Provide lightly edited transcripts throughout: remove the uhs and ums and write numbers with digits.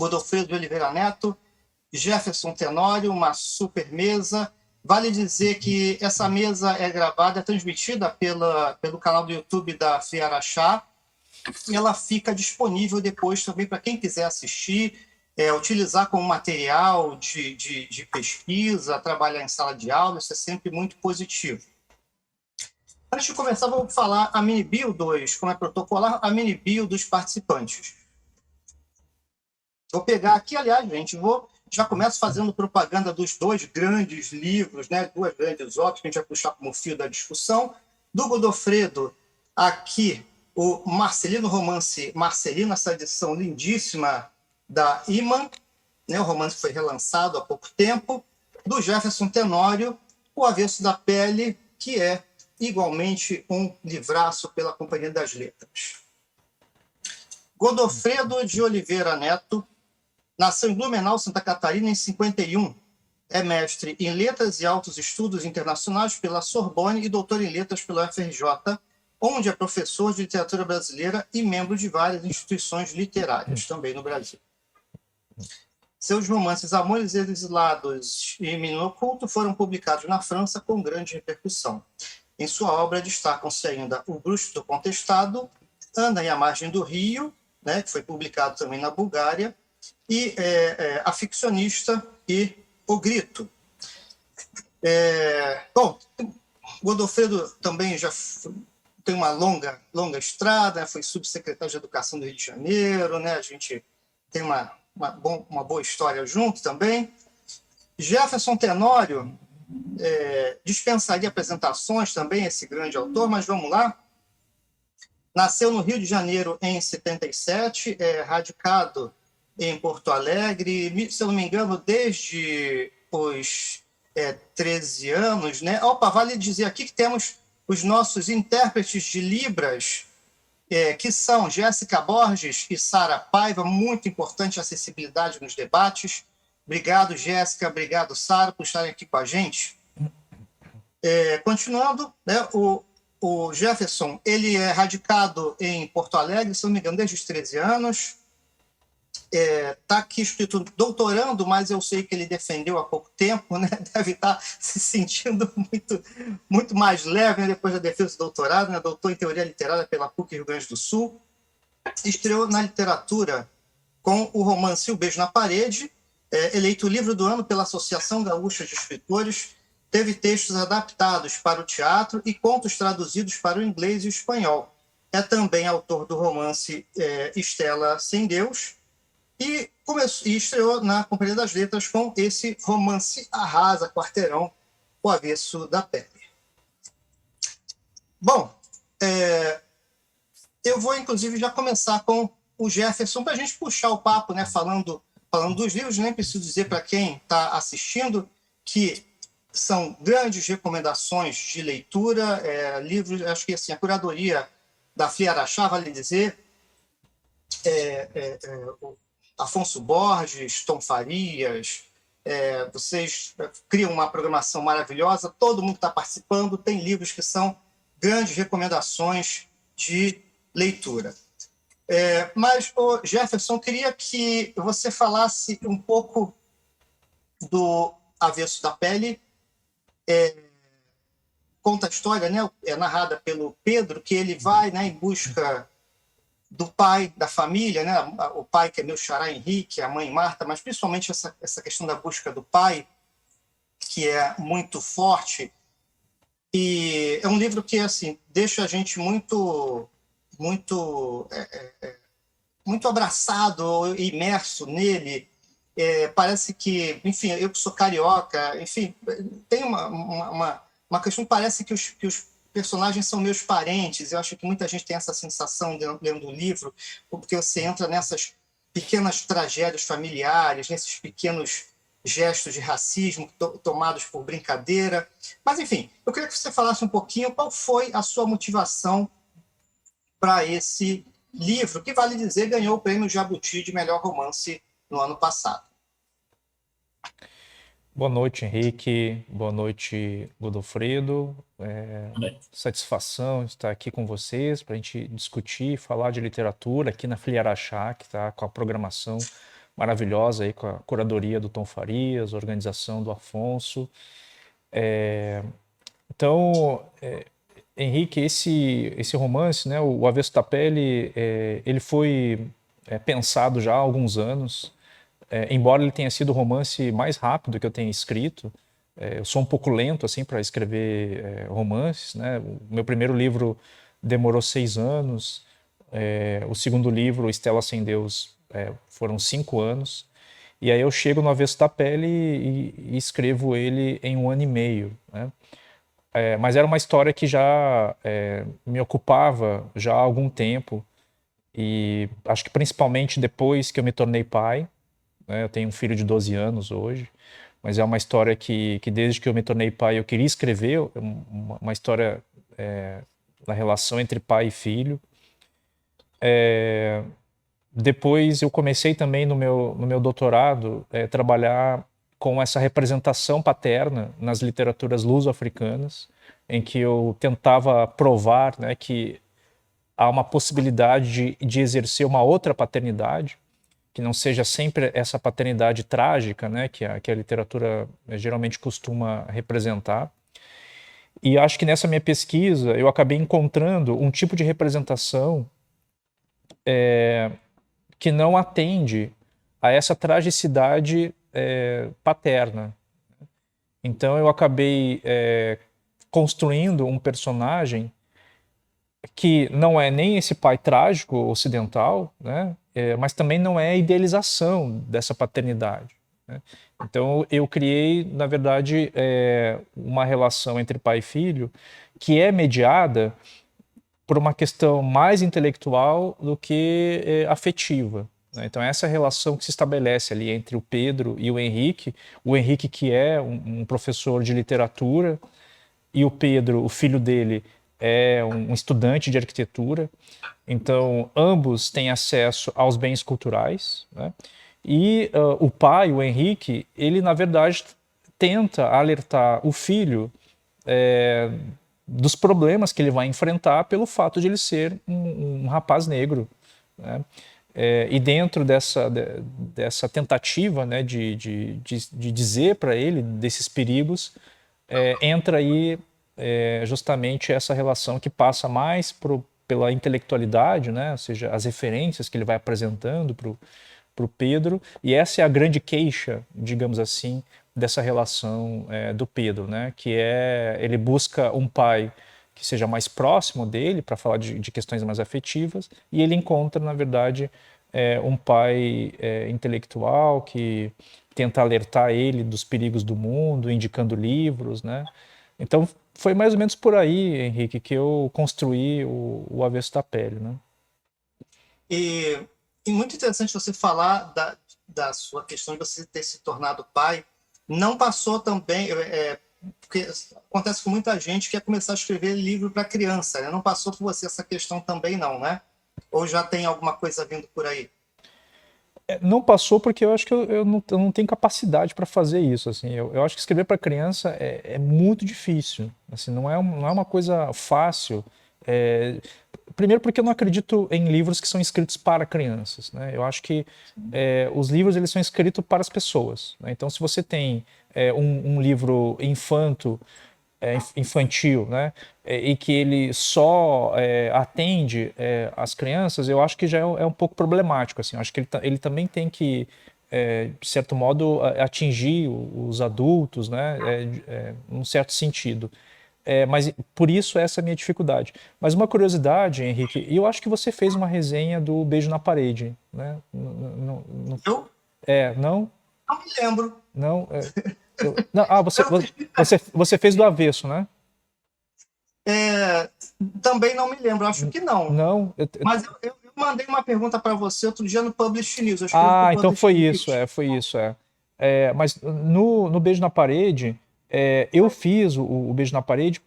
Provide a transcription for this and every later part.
Godofredo de Oliveira Neto, Jefferson Tenório, uma super mesa. Vale dizer que essa mesa é gravada, é transmitida pelo canal do YouTube da FLI Araxá, e ela fica disponível depois também para quem quiser assistir, utilizar como material de pesquisa, trabalhar em sala de aula, isso é sempre muito positivo. Antes de começar, vamos falar a mini-bio 2, como é protocolar, a mini-bio dos participantes. Vou pegar aqui, aliás, gente, já começo fazendo propaganda dos dois grandes livros, né, duas grandes obras que a gente vai puxar como fio da discussão. Do Godofredo, aqui, o Marcelino, romance Marcelino, essa edição lindíssima da Iman, né, o romance foi relançado há pouco tempo. Do Jefferson Tenório, O Avesso da Pele, que é igualmente um livraço pela Companhia das Letras. Godofredo de Oliveira Neto nasceu em Blumenau, Santa Catarina, em 51. É mestre em Letras e Altos Estudos Internacionais pela Sorbonne e doutor em Letras pela UFRJ, onde é professor de literatura brasileira e membro de várias instituições literárias, também no Brasil. Seus romances Amores Exilados e Menino Oculto foram publicados na França com grande repercussão. Em sua obra destacam-se ainda O Bruxo do Contestado, Anda e a Margem do Rio, né, que foi publicado também na Bulgária, e A Ficcionista e O Grito. Bom, Godofredo também já tem uma longa estrada, né, foi subsecretário de Educação do Rio de Janeiro, né, a gente tem uma boa história junto também. Jefferson Tenório dispensaria apresentações também, esse grande autor, mas vamos lá. Nasceu no Rio de Janeiro em 77, radicado em Porto Alegre, se eu não me engano, desde os 13 anos, né? Opa, vale dizer aqui que temos os nossos intérpretes de Libras, que são Jéssica Borges e Sara Paiva, muito importante a acessibilidade nos debates. Obrigado, Jéssica, obrigado, Sara, por estarem aqui com a gente. Continuando, né, o Jefferson, ele é radicado em Porto Alegre, se não me engano, desde os 13 anos. Está aqui escrito doutorando, mas eu sei que ele defendeu há pouco tempo, né? Deve estar se sentindo muito mais leve, né, depois da defesa do doutorado, né? Doutor em Teoria Literária pela PUC Rio Grande do Sul. Estreou na literatura com o romance O Beijo na Parede, eleito livro do ano pela Associação Gaúcha de Escritores. Teve textos adaptados para o teatro e contos traduzidos para o inglês e o espanhol. É também autor do romance Estela Sem Deus, e estreou na Companhia das Letras com esse romance Arrasa, Quarteirão, O Avesso da Pele. Bom, eu vou, inclusive, já começar com o Jefferson, para a gente puxar o papo, né, falando dos livros. Nem preciso dizer para quem está assistindo que são grandes recomendações de leitura, livros, acho que assim, a curadoria da FLI Araxá, vale dizer, Afonso Borges, Tom Farias, vocês criam uma programação maravilhosa, todo mundo está participando, tem livros que são grandes recomendações de leitura. Mas, Jefferson, queria que você falasse um pouco do Avesso da Pele. Conta a história, né, narrada pelo Pedro, que ele vai, né, em busca do pai da família, né? O pai que é meu xará Henrique, a mãe Marta, mas principalmente essa questão da busca do pai, que é muito forte. E é um livro que assim deixa a gente muito abraçado, imerso nele. Parece que, enfim, eu que sou carioca, enfim, tem uma questão que parece que os personagens são meus parentes. Eu acho que muita gente tem essa sensação lendo o livro, porque você entra nessas pequenas tragédias familiares, nesses pequenos gestos de racismo tomados por brincadeira. Mas, enfim, eu queria que você falasse um pouquinho qual foi a sua motivação para esse livro, que, vale dizer, ganhou o prêmio Jabuti de melhor romance no ano passado. Boa noite, Henrique. Boa noite, Godofredo. Satisfação estar aqui com vocês para a gente discutir, falar de literatura aqui na FLI Araxá, que está com a programação maravilhosa aí com a curadoria do Tom Farias, a organização do Afonso. Então, Henrique, esse romance, né, o Avesso da Pele, ele foi pensado já há alguns anos. Embora ele tenha sido o romance mais rápido que eu tenha escrito, eu sou um pouco lento assim para escrever romances, né? O meu primeiro livro demorou 6 anos, o segundo livro, Estela Sem Deus, foram 5 anos, e aí eu chego no Avesso da Pele e escrevo ele em 1 ano e meio, né? Mas era uma história que já me ocupava já há algum tempo, e acho que principalmente depois que eu me tornei pai, né? Eu tenho um filho de 12 anos hoje, mas é uma história que desde que eu me tornei pai eu queria escrever, uma história da relação entre pai e filho. Depois eu comecei também no meu doutorado trabalhar com essa representação paterna nas literaturas luso-africanas, em que eu tentava provar, né, que há uma possibilidade de exercer uma outra paternidade, que não seja sempre essa paternidade trágica, né, que a literatura geralmente costuma representar. E acho que nessa minha pesquisa eu acabei encontrando um tipo de representação que não atende a essa tragicidade paterna. Então eu acabei construindo um personagem que não é nem esse pai trágico ocidental, né? Mas também não é a idealização dessa paternidade, né? Então eu criei, na verdade, uma relação entre pai e filho que é mediada por uma questão mais intelectual do que afetiva, né? Então essa relação que se estabelece ali entre o Pedro e o Henrique que é um professor de literatura, e o Pedro, o filho dele, é um estudante de arquitetura. Então, ambos têm acesso aos bens culturais, né? E o pai, o Henrique, ele, na verdade, tenta alertar o filho dos problemas que ele vai enfrentar pelo fato de ele ser um rapaz negro, né? E dentro dessa tentativa, né, de dizer para ele desses perigos, entra aí justamente essa relação que passa mais pela intelectualidade, né? Ou seja, as referências que ele vai apresentando para o Pedro, e essa é a grande queixa, digamos assim, dessa relação do Pedro, né? Que ele busca um pai que seja mais próximo dele para falar de questões mais afetivas, e ele encontra, na verdade, um pai intelectual que tenta alertar ele dos perigos do mundo, indicando livros, né? Então foi mais ou menos por aí, Henrique, que eu construí o Avesso da Pele, né? E muito interessante você falar da sua questão de você ter se tornado pai. Não passou também, porque acontece com muita gente que quer começar a escrever livro para criança, né? Não passou por você essa questão também não, né? Ou já tem alguma coisa vindo por aí? Não passou porque eu acho que eu não tenho capacidade para fazer isso. Assim, eu acho que escrever para criança é muito difícil. Assim, não é uma coisa fácil. Primeiro porque eu não acredito em livros que são escritos para crianças, né? Eu acho que os livros eles são escritos para as pessoas, né? Então, se você tem um livro infantil, né, e que ele só atende as crianças, eu acho que já é um pouco problemático. Assim. Eu acho que ele também tem que, de certo modo, atingir os adultos, né, num certo sentido. Mas por isso essa é a minha dificuldade. Mas uma curiosidade, Henrique, eu acho que você fez uma resenha do Beijo na Parede, né? Eu Não? não me lembro. Não? Não, você fez do Avesso, né? Também não me lembro, acho que não. Não? Mas eu mandei uma pergunta para você outro dia no Publish News. Eu escrevo pro Então Publish foi News. isso, foi isso. Mas no Beijo na Parede, eu fiz o Beijo na Parede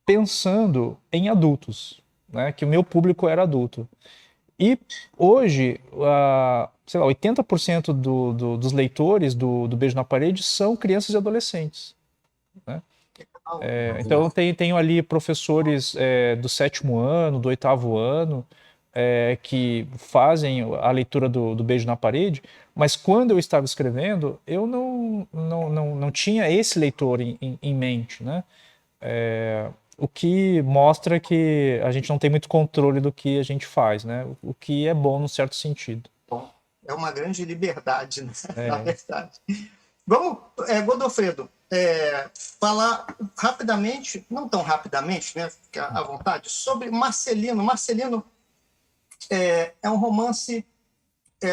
pensando em adultos, né? Que o meu público era adulto. E hoje, sei lá, 80% dos leitores do Beijo na Parede são crianças e adolescentes, né? Então eu tenho ali professores do 7º ano, do 8º ano, que fazem a leitura do Beijo na Parede, mas quando eu estava escrevendo, eu não tinha esse leitor em mente, né? O que mostra que a gente não tem muito controle do que a gente faz, né? O que é bom num certo sentido. Bom, é uma grande liberdade, né? Na verdade. Vamos, Godofredo, falar rapidamente, não tão rapidamente, né? Fica à vontade, sobre Marcelino. Marcelino é um romance.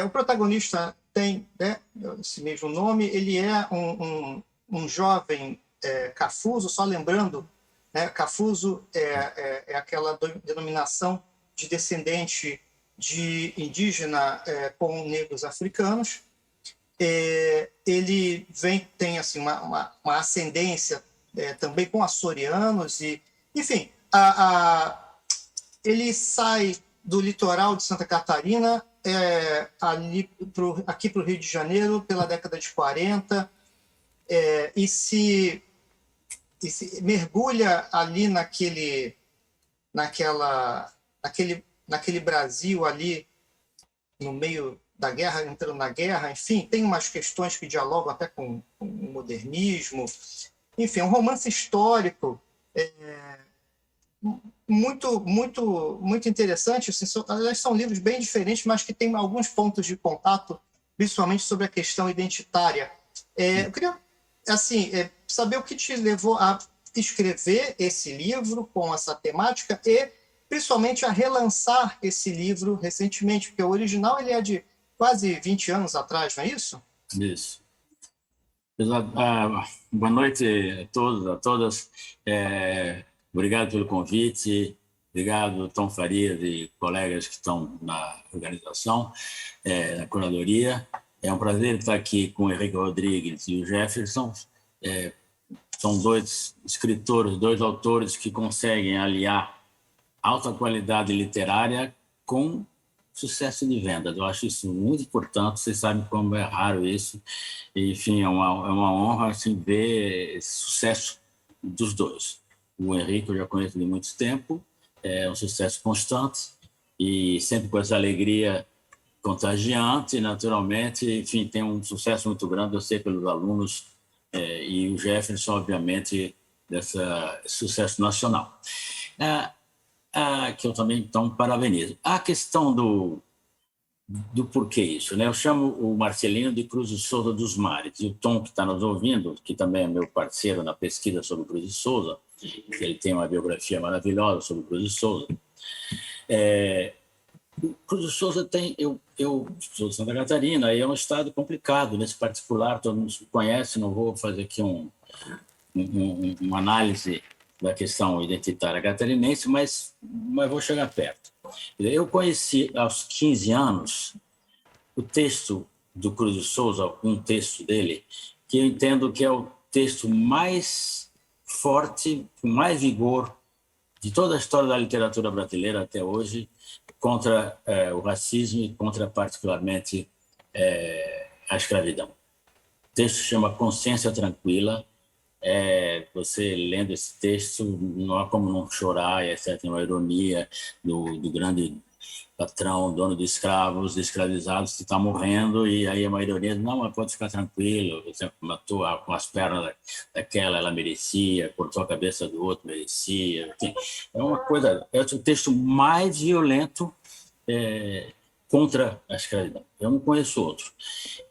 O protagonista tem, né, esse mesmo nome. Ele é um jovem cafuzo, só lembrando, né, cafuzo é aquela denominação de descendente de indígena com negros africanos. Ele tem assim, uma ascendência também com açorianos, e, enfim, ele sai do litoral de Santa Catarina aqui para o Rio de Janeiro pela década de 40 e se mergulha ali naquele Brasil ali no meio da guerra, entrando na guerra, enfim, tem umas questões que dialogam até com o modernismo. Enfim, um romance histórico muito interessante. Assim, são livros bem diferentes, mas que têm alguns pontos de contato, principalmente sobre a questão identitária. Eu queria assim, saber o que te levou a escrever esse livro com essa temática e, principalmente, a relançar esse livro recentemente, porque o original ele é de quase 20 anos atrás, não é isso? Isso. Boa noite a todos, a todas. Obrigado pelo convite. Obrigado, Tom Farias e colegas que estão na organização, na curadoria. É um prazer estar aqui com o Henrique Rodrigues e o Jefferson. São dois escritores, dois autores que conseguem aliar alta qualidade literária com sucesso de vendas. Eu acho isso muito importante. Vocês sabem como é raro isso. Enfim, é uma honra assim, ver esse sucesso dos dois. O Henrique eu já conheço de muito tempo, é um sucesso constante e sempre com essa alegria contagiante, naturalmente. Enfim, tem um sucesso muito grande, eu sei, pelos alunos, e o Jefferson, obviamente, desse sucesso nacional. Que eu também, então, parabenizo. A questão do porquê isso, né? Eu chamo o Marcelino de Cruz de Souza dos Mares, e o Tom, que está nos ouvindo, que também é meu parceiro na pesquisa sobre Cruz de Souza, ele tem uma biografia maravilhosa sobre Cruz de Souza. Cruz de Souza tem... Eu sou de Santa Catarina, e é um estado complicado, nesse particular, todo mundo conhece, não vou fazer aqui uma análise da questão identitária catarinense, mas vou chegar perto. Eu conheci, aos 15 anos, o texto do Cruz de Souza, um texto dele, que eu entendo que é o texto mais forte, com mais vigor de toda a história da literatura brasileira até hoje, contra o racismo e contra, particularmente, a escravidão. O texto se chama Consciência Tranquila. Você lendo esse texto, não há como não chorar, tem uma ironia do grande patrão, dono de escravos, de escravizados, que está morrendo, e aí é uma ironia, não, mas pode ficar tranquilo, você matou com as pernas daquela, ela merecia, cortou a cabeça do outro, merecia, enfim, é uma coisa, é o texto mais violento contra a escravidão, eu não conheço outro.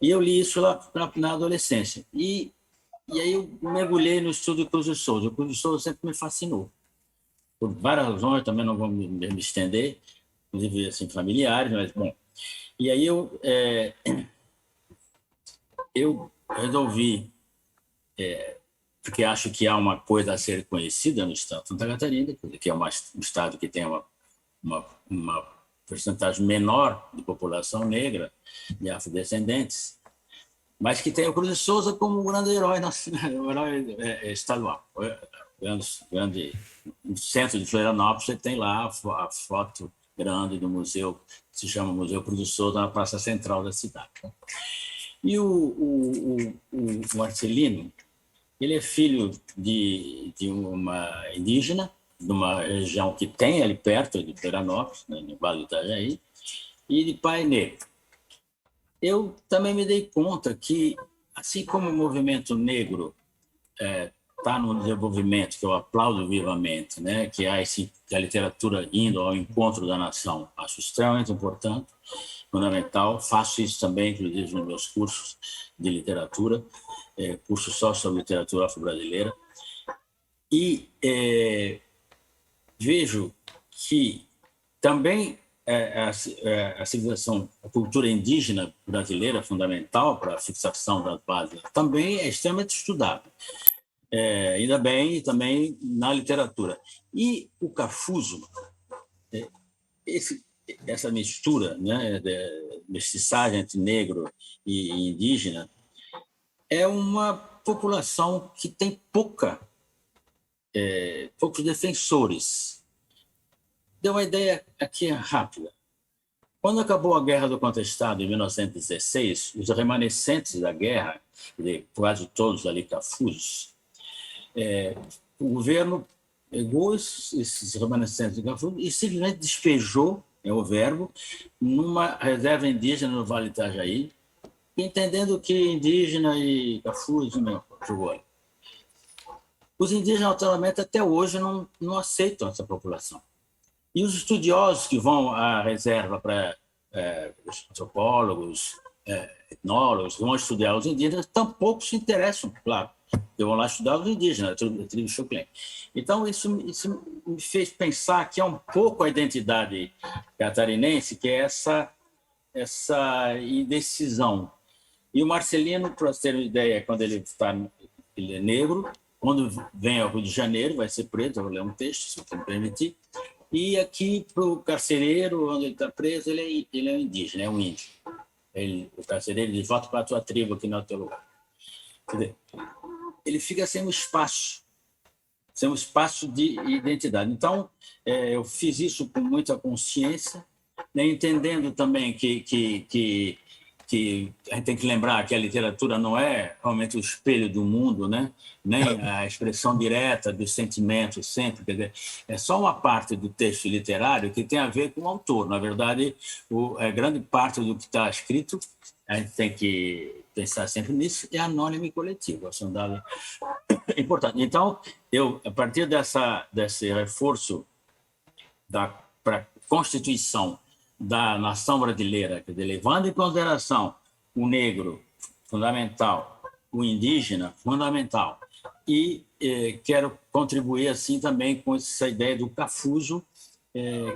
E eu li isso lá na adolescência, e aí eu mergulhei no estudo do Cruz de Souza. O Cruz de Souza sempre me fascinou, por várias razões, também não vou me estender, inclusive assim, familiares, mas bom. E aí eu resolvi, porque acho que há uma coisa a ser conhecida no estado de Santa Catarina, que é um estado que tem uma porcentagem menor de população negra, de afrodescendentes, mas que tem o Cruz de Souza como um grande herói, um herói estadual. No centro de Florianópolis, você tem lá a foto grande do museu, que se chama Museu Cruz de Souza, na praça central da cidade. E o Marcelino, ele é filho de uma indígena, de uma região que tem ali perto de Florianópolis, né, no Vale do Itajaí, e de pai negro. Eu também me dei conta que, assim como o movimento negro está no desenvolvimento, que eu aplaudo vivamente, né, que a literatura indo ao encontro da nação, acho extremamente importante, fundamental. Faço isso também, inclusive, nos meus cursos de literatura, curso só sobre literatura afro-brasileira. E vejo que também a civilização, a cultura indígena brasileira, fundamental para a fixação das bases, também é extremamente estudada. Ainda bem, também na literatura. E o Cafuzo, essa mistura, né, de mestiçagem entre negro e indígena, é uma população que tem poucos defensores. Deu uma ideia aqui rápida. Quando acabou a Guerra do Contestado, em 1916, os remanescentes da guerra, quase todos ali cafuzos, o governo pegou esses remanescentes de Cafuzo e simplesmente despejou, é o verbo, numa reserva indígena no Vale do Itajaí, entendendo que indígena e Cafuzo não jogou ali. Os indígenas, atualmente, até hoje, não aceitam essa população. E os estudiosos que vão à reserva para antropólogos, etnólogos, que vão estudar os indígenas, tampouco se interessam, claro. Vão lá estudar os indígenas, a tribo Choclen. Então, isso me fez pensar que é um pouco a identidade catarinense, que é essa indecisão. E o Marcelino, para ter uma ideia, quando ele é negro, quando vem ao Rio de Janeiro, vai ser preso, eu vou ler um texto, se eu me permitir, e aqui para o carcereiro, onde ele está preso, ele é um indígena, é um índio. O carcereiro diz, volta para a tua tribo, aqui não é o teu lugar. Quer dizer, ele fica sem um espaço de identidade. Então, eu fiz isso com muita consciência, né, entendendo também que a gente tem que lembrar que a literatura não é realmente o espelho do mundo, né? Nem a expressão direta dos sentimentos sempre. Quer dizer, é só uma parte do texto literário que tem a ver com o autor. Na verdade, a grande parte do que está escrito, a gente tem que pensar sempre nisso, é anônimo e coletivo. Esse é um dado importante. Então, a partir desse reforço para a Constituição da nação brasileira, quer dizer, levando em consideração o negro, fundamental, o indígena, fundamental, e quero contribuir assim também com essa ideia do Cafuzo,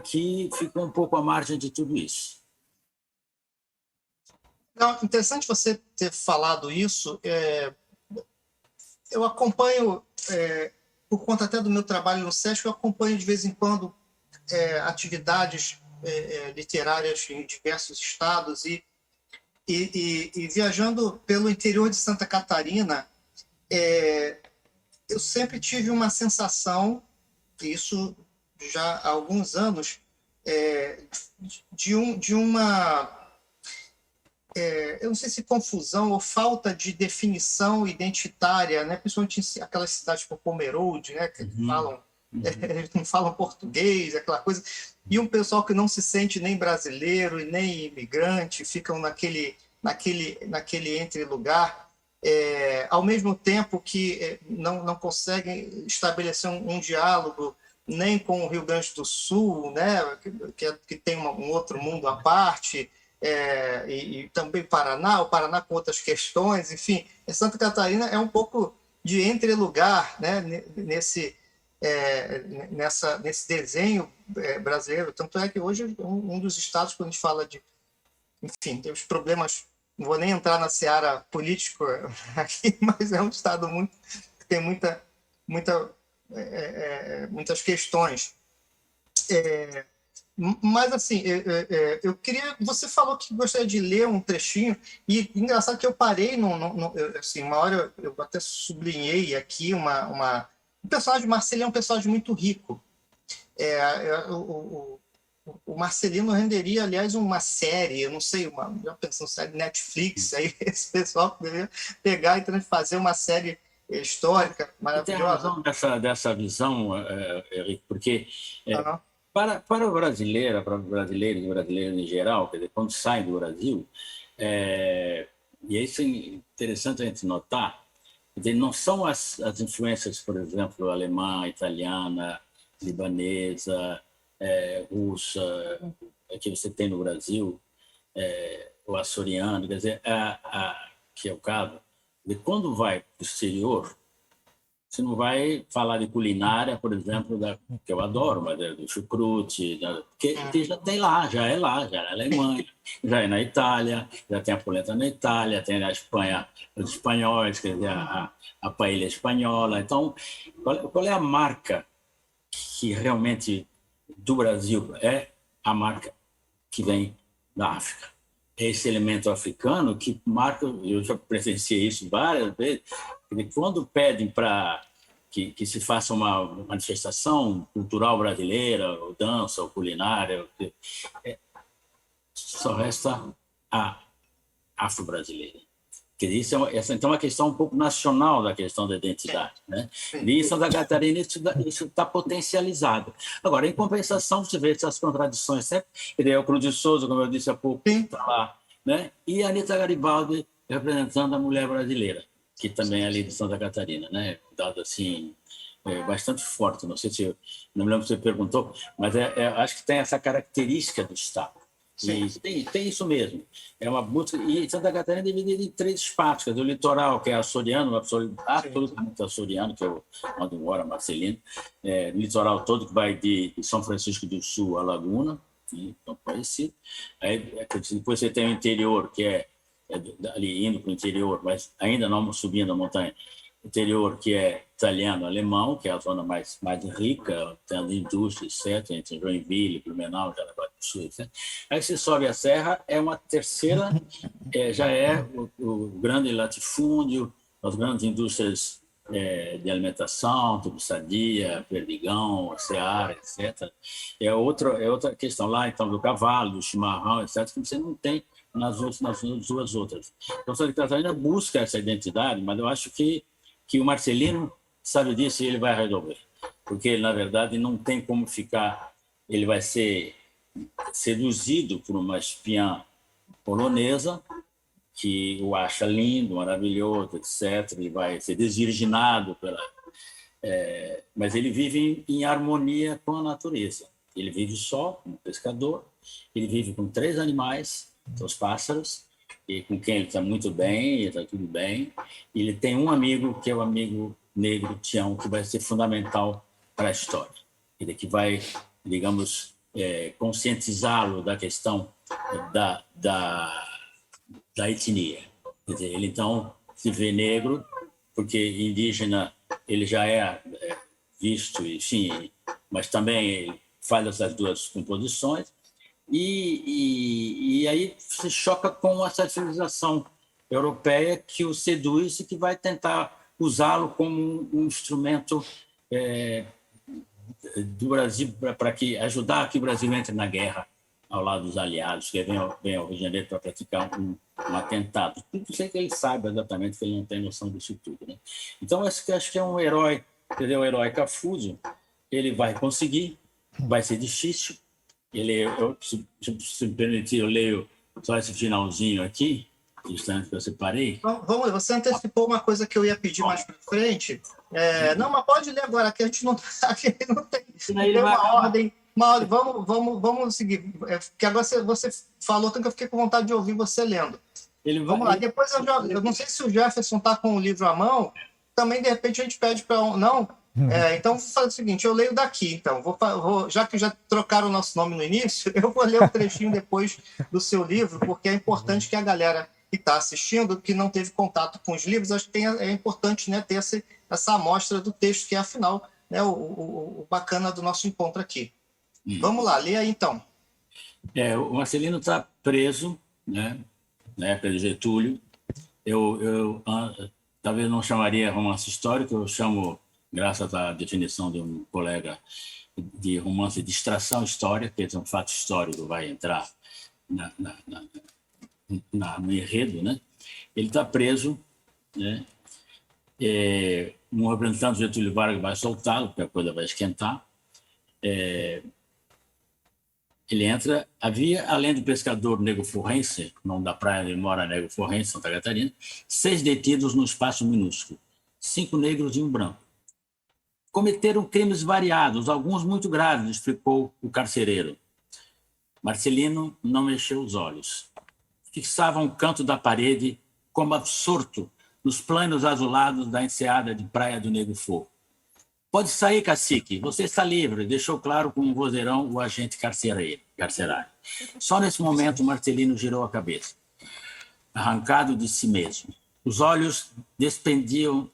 que ficou um pouco à margem de tudo isso. Não, interessante você ter falado isso. Eu acompanho, por conta até do meu trabalho no SESC, eu acompanho de vez em quando atividades literárias em diversos estados e viajando pelo interior de Santa Catarina, eu sempre tive uma sensação, isso já há alguns anos, de uma eu não sei se confusão ou falta de definição identitária, né? Principalmente em aquelas cidades como Pomerode, né? Que eles não falam português, aquela coisa, e um pessoal que não se sente nem brasileiro e nem imigrante, ficam naquele entre-lugar, ao mesmo tempo que não conseguem estabelecer um diálogo nem com o Rio Grande do Sul, né? que tem um outro mundo à parte, e também o Paraná com outras questões, enfim, Santa Catarina é um pouco de entre-lugar, né? nesse desenho brasileiro. Tanto é que hoje um dos estados, quando a gente fala de... Enfim, tem os problemas... Não vou nem entrar na seara política aqui, mas é um estado que tem muitas questões. Mas, assim, eu queria... Você falou que gostaria de ler um trechinho, e engraçado que eu parei, assim, uma hora eu até sublinhei aqui o personagem Marcelino é um personagem muito rico. O Marcelino renderia, aliás, uma série, eu não sei, já pensando em série Netflix, aí esse pessoal poderia pegar e fazer uma série histórica Tem maravilhosa. razão dessa visão, Henrique, porque Aham. para o brasileiro, para brasileiros e brasileiros em geral, quer dizer, quando saem do Brasil, e isso é interessante a gente notar, quer dizer, não são as influências, por exemplo, alemã, italiana, libanesa, russa, que você tem no Brasil, o açoriano, quer dizer, que é o caso, de quando vai para o exterior, você não vai falar de culinária, por exemplo, que eu adoro, mas do chucrute, que já tem lá, já é na Alemanha, já é na Itália, já tem a polenta na Itália, tem na Espanha os espanhóis, quer dizer, a paella espanhola. Então, qual é a marca que realmente do Brasil é a marca que vem da África? Esse elemento africano que marca, eu já presenciei isso várias vezes, quando pedem para que se faça uma manifestação cultural brasileira, ou dança, ou culinária, só resta a afro-brasileira. Isso então é uma questão um pouco nacional da questão da identidade, né? E em Santa Catarina isso está potencializado. Agora, em compensação, você vê essas contradições sempre. O Cruz de Souza, como eu disse há pouco, está lá, né? E a Anita Garibaldi representando a mulher brasileira, que também é ali de Santa Catarina, né? Dado assim, bastante forte. Não sei se não me lembro se você perguntou, mas acho que tem essa característica do Estado. E tem isso mesmo. É uma busca. E Santa Catarina é dividida em 3 espaços: o litoral, que é açoriano, absolutamente açoriano, que é onde mora Marcelino, o litoral todo, que vai de São Francisco do Sul a Laguna, então parecido. Aí, depois você tem o interior, que é ali indo para o interior, mas ainda não subindo a montanha. Interior, que é italiano, alemão, que é a zona mais rica, tendo indústria, etc., entre Joinville, Blumenau, Jaraguá do Sul, etc. Aí você sobe a serra, é uma terceira, já é o grande latifúndio, as grandes indústrias de alimentação, tipo Sadia, Perdigão, Seara, etc. É outra questão lá, então, do cavalo, do chimarrão, etc., que você não tem nas duas outras. Então, Santa Catarina busca essa identidade, mas eu acho que o Marcelino sabe disso e ele vai resolver. Porque ele, na verdade, não tem como ficar... Ele vai ser seduzido por uma espiã polonesa que o acha lindo, maravilhoso, etc. Ele vai ser desvirginado mas ele vive em harmonia com a natureza. Ele vive só, como pescador, ele vive com 3 animais, os pássaros, e com quem ele está muito bem, está tudo bem. E ele tem um amigo, que é o amigo negro, Tião, que vai ser fundamental para a história. Ele que vai, digamos, conscientizá-lo da questão da etnia. Quer dizer, ele, então, se vê negro, porque indígena ele já é visto, enfim, mas também ele faz essas 2 composições. E aí se choca com essa civilização europeia que o seduz e que vai tentar usá-lo como um instrumento do Brasil para ajudar que o Brasil entre na guerra ao lado dos aliados, que vem ao Rio de Janeiro para praticar um atentado. Tudo sei que ele saiba exatamente, que ele não tem noção disso tudo, né? Então, acho que é um herói, entendeu? O herói Cafuso, ele vai conseguir, vai ser difícil. Se me permitir, eu leio só esse finalzinho aqui, instante que eu separei. Vamos, você antecipou uma coisa que eu ia pedir mais para frente. Não, mas pode ler agora, que a gente não tem uma ordem. Vamos seguir. Porque agora você falou, tanto que eu fiquei com vontade de ouvir você lendo. Vamos lá. Depois eu não sei se o Jefferson está com o livro à mão. Também, de repente, a gente pede para não. Então, vou fazer o seguinte: eu leio daqui. Então, já que já trocaram o nosso nome no início, eu vou ler um trechinho depois do seu livro, porque é importante que a galera que está assistindo, que não teve contato com os livros, acho que é importante, né, ter essa amostra do texto, que é, afinal, né, o bacana do nosso encontro aqui. Vamos lá, lê aí, então. O Marcelino está preso, né, na época de Getúlio. Eu talvez não chamaria romance histórico, eu chamo, graças à definição de um colega, de romance de extração histórica, que é um fato histórico, vai entrar no enredo, né? Ele está preso, né? Um representante do Getúlio Vargas vai soltá-lo, porque a coisa vai esquentar. Ele entra. Havia, além do pescador Nego Forrense, nome da praia onde mora Nego Forrense, Santa Catarina, 6 detidos no espaço minúsculo, 5 negros e um branco. Cometeram crimes variados, alguns muito graves, explicou o carcereiro. Marcelino não mexeu os olhos. Fixava um canto da parede, como absorto, nos planos azulados da enseada de praia do Nego Forro. Pode sair, cacique, você está livre, deixou claro com um vozeirão o agente carcerário. Só nesse momento Marcelino girou a cabeça, arrancado de si mesmo. Os olhos despendiam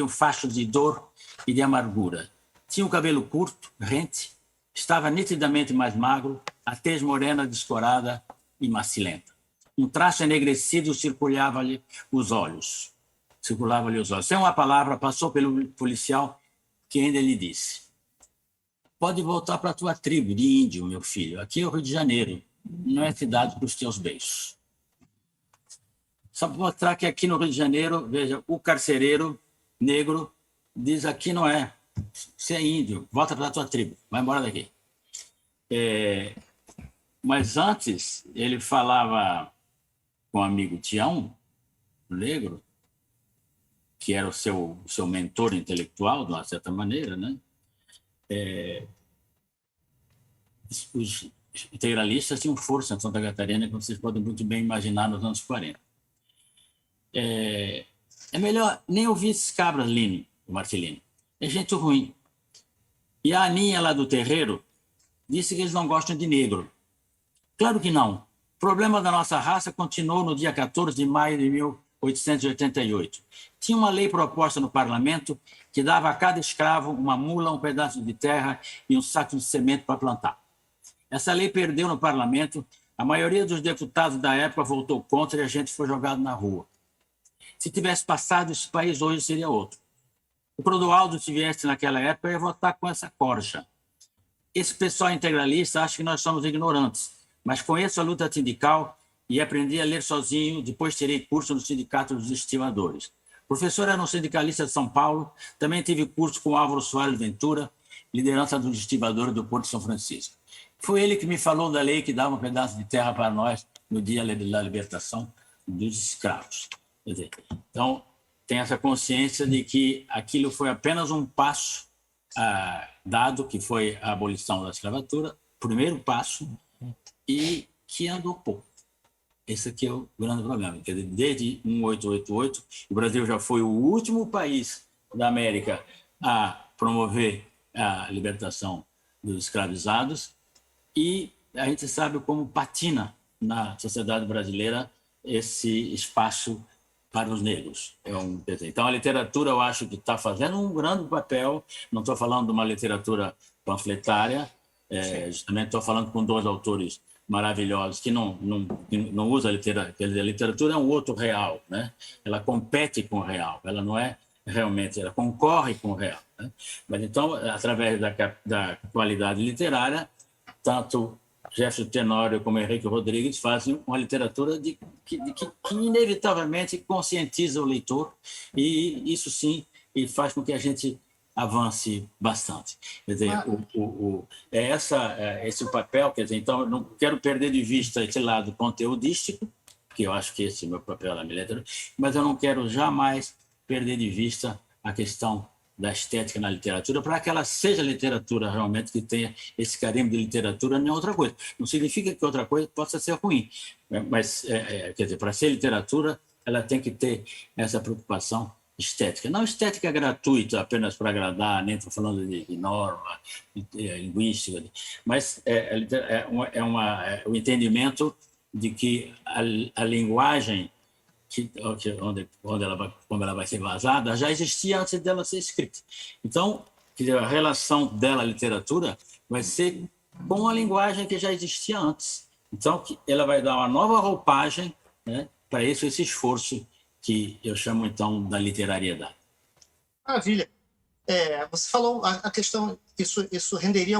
fachos de dor e de amargura. Tinha o cabelo curto, rente, estava nitidamente mais magro, a tez morena descorada e macilenta. Um traço enegrecido circulava-lhe os olhos. Sem uma palavra, passou pelo policial, que ainda lhe disse: pode voltar para a tua tribo de índio, meu filho. Aqui é o Rio de Janeiro, não é cidade para os teus beijos. Só para mostrar que aqui no Rio de Janeiro, veja, o carcereiro negro diz: aqui não é, você é índio, volta para a tua tribo, vai embora daqui. Mas antes, ele falava com o amigo Tião, negro, que era o seu mentor intelectual, de uma certa maneira, né? Os integralistas tinham força em Santa Catarina, como vocês podem muito bem imaginar, nos anos 40. É melhor nem ouvir esses cabras, Lino, o Marcelino. É gente ruim. E a Aninha, lá do terreiro, disse que eles não gostam de negro. Claro que não. O problema da nossa raça continuou no dia 14 de maio de 1888. Tinha uma lei proposta no parlamento que dava a cada escravo uma mula, um pedaço de terra e um saco de semente para plantar. Essa lei perdeu no parlamento, a maioria dos deputados da época votou contra e a gente foi jogado na rua. Se tivesse passado, esse país hoje seria outro. O Clodoaldo, se viesse naquela época, ia votar com essa corja. Esse pessoal integralista acha que nós somos ignorantes, mas conheço a luta sindical e aprendi a ler sozinho, depois tirei curso no Sindicato dos Estivadores. O professor era um sindicalista de São Paulo, também tive curso com Álvaro Soares Ventura, liderança dos estivadores do Porto de São Francisco. Foi ele que me falou da lei que dava um pedaço de terra para nós no dia da libertação dos escravos. Quer dizer, então, tem essa consciência de que aquilo foi apenas um passo dado, que foi a abolição da escravatura, primeiro passo, e que andou pouco. Esse aqui é o grande problema. Quer dizer, desde 1888, o Brasil já foi o último país da América a promover a libertação dos escravizados, e a gente sabe como patina na sociedade brasileira esse espaço para os negros. Então, a literatura, eu acho que está fazendo um grande papel. Não estou falando de uma literatura panfletária, justamente estou falando com 2 autores maravilhosos que não usam a literatura. Quer dizer, a literatura é um outro real, né? Ela compete com o real, ela não é realmente, ela concorre com o real, né? Mas então, através da qualidade literária, tanto Jefferson Tenório como Henrique Rodrigues fazem uma literatura que inevitavelmente conscientiza o leitor, e isso sim e faz com que a gente avance bastante. Quer dizer, esse o papel, quer dizer, então eu não quero perder de vista esse lado conteudístico, que eu acho que esse é o meu papel na minha literatura, mas eu não quero jamais perder de vista a questão da estética na literatura, para que ela seja literatura realmente que tenha esse carimbo de literatura, não é outra coisa. Não significa que outra coisa possa ser ruim, mas, quer dizer, para ser literatura, ela tem que ter essa preocupação estética. Não estética gratuita, apenas para agradar, nem estou falando de norma linguística, mas o entendimento de que a linguagem como ela vai ser vazada, já existia antes dela ser escrita. Então, a relação dela à literatura vai ser com a linguagem que já existia antes. Então, ela vai dar uma nova roupagem, né, para esse esforço que eu chamo, então, da literariedade. Maravilha. Você falou a questão, isso renderia,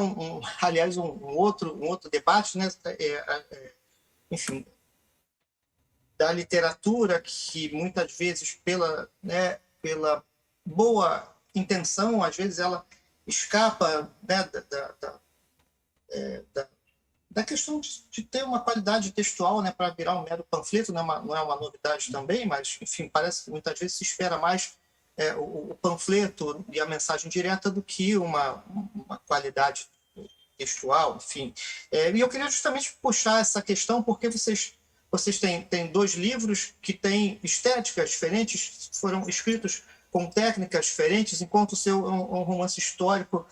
aliás, um outro debate, né? Enfim, da literatura, que muitas vezes, pela boa intenção, às vezes ela escapa, né, da questão de ter uma qualidade textual, né, para virar um mero panfleto, não é uma novidade também, mas, enfim, parece que muitas vezes se espera mais o panfleto e a mensagem direta do que uma qualidade textual, enfim. E eu queria justamente puxar essa questão porque vocês têm dois livros que têm estéticas diferentes, foram escritos com técnicas diferentes, enquanto o seu é um romance histórico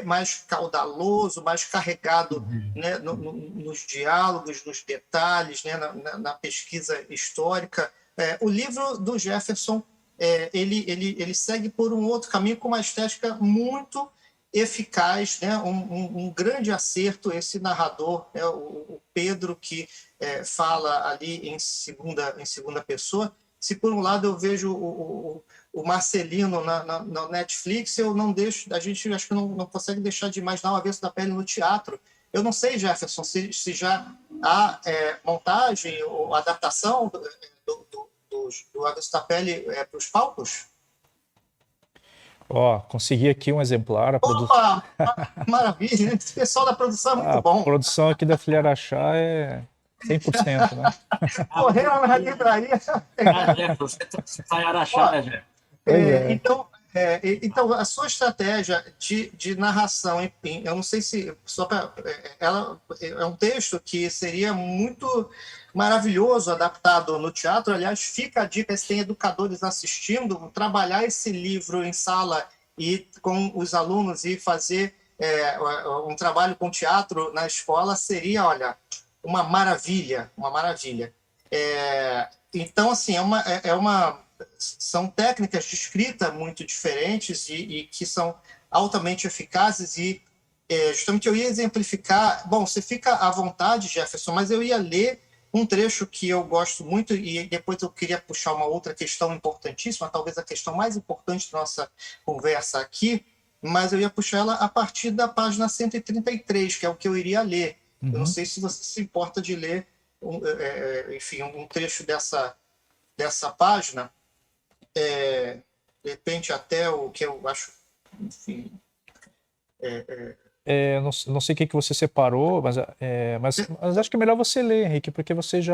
mais caudaloso, mais carregado, né, nos diálogos, nos detalhes, né, na pesquisa histórica. O livro do Jefferson ele segue por um outro caminho com uma estética muito eficaz, né? Um grande acerto esse narrador, o Pedro, que fala ali em segunda pessoa. Se por um lado eu vejo o Marcelino na Netflix, eu não deixo, a gente acho que não consegue deixar de imaginar o Avesso da Pele no teatro. Eu não sei, Jefferson, se já há montagem ou adaptação do Avesso da Pele para os palcos. Ó, consegui aqui um exemplar. Opa! Maravilha! Esse pessoal da produção é muito bom. A produção aqui da Filha Araxá é 100%, né? Correram na livraria. Você está em Araxá, né, Jé? Então, a sua estratégia de narração, enfim, eu não sei se ela é um texto que seria muito maravilhoso adaptado no teatro. Aliás, fica a dica, se tem educadores assistindo, trabalhar esse livro em sala e com os alunos e fazer um trabalho com teatro na escola seria, olha, uma maravilha, uma maravilha. Então, assim, são técnicas de escrita muito diferentes e que são altamente eficazes e justamente eu ia exemplificar. Bom, você fica à vontade, Jefferson, mas eu ia ler um trecho que eu gosto muito e depois eu queria puxar uma outra questão importantíssima, talvez a questão mais importante da nossa conversa aqui, mas eu ia puxar ela a partir da página 133, que é o que eu iria ler. Uhum. Eu não sei se você se importa de ler, enfim, um trecho dessa página, de repente até o que eu acho, enfim... não sei o que você separou, mas acho que é melhor você ler, Henrique, porque você já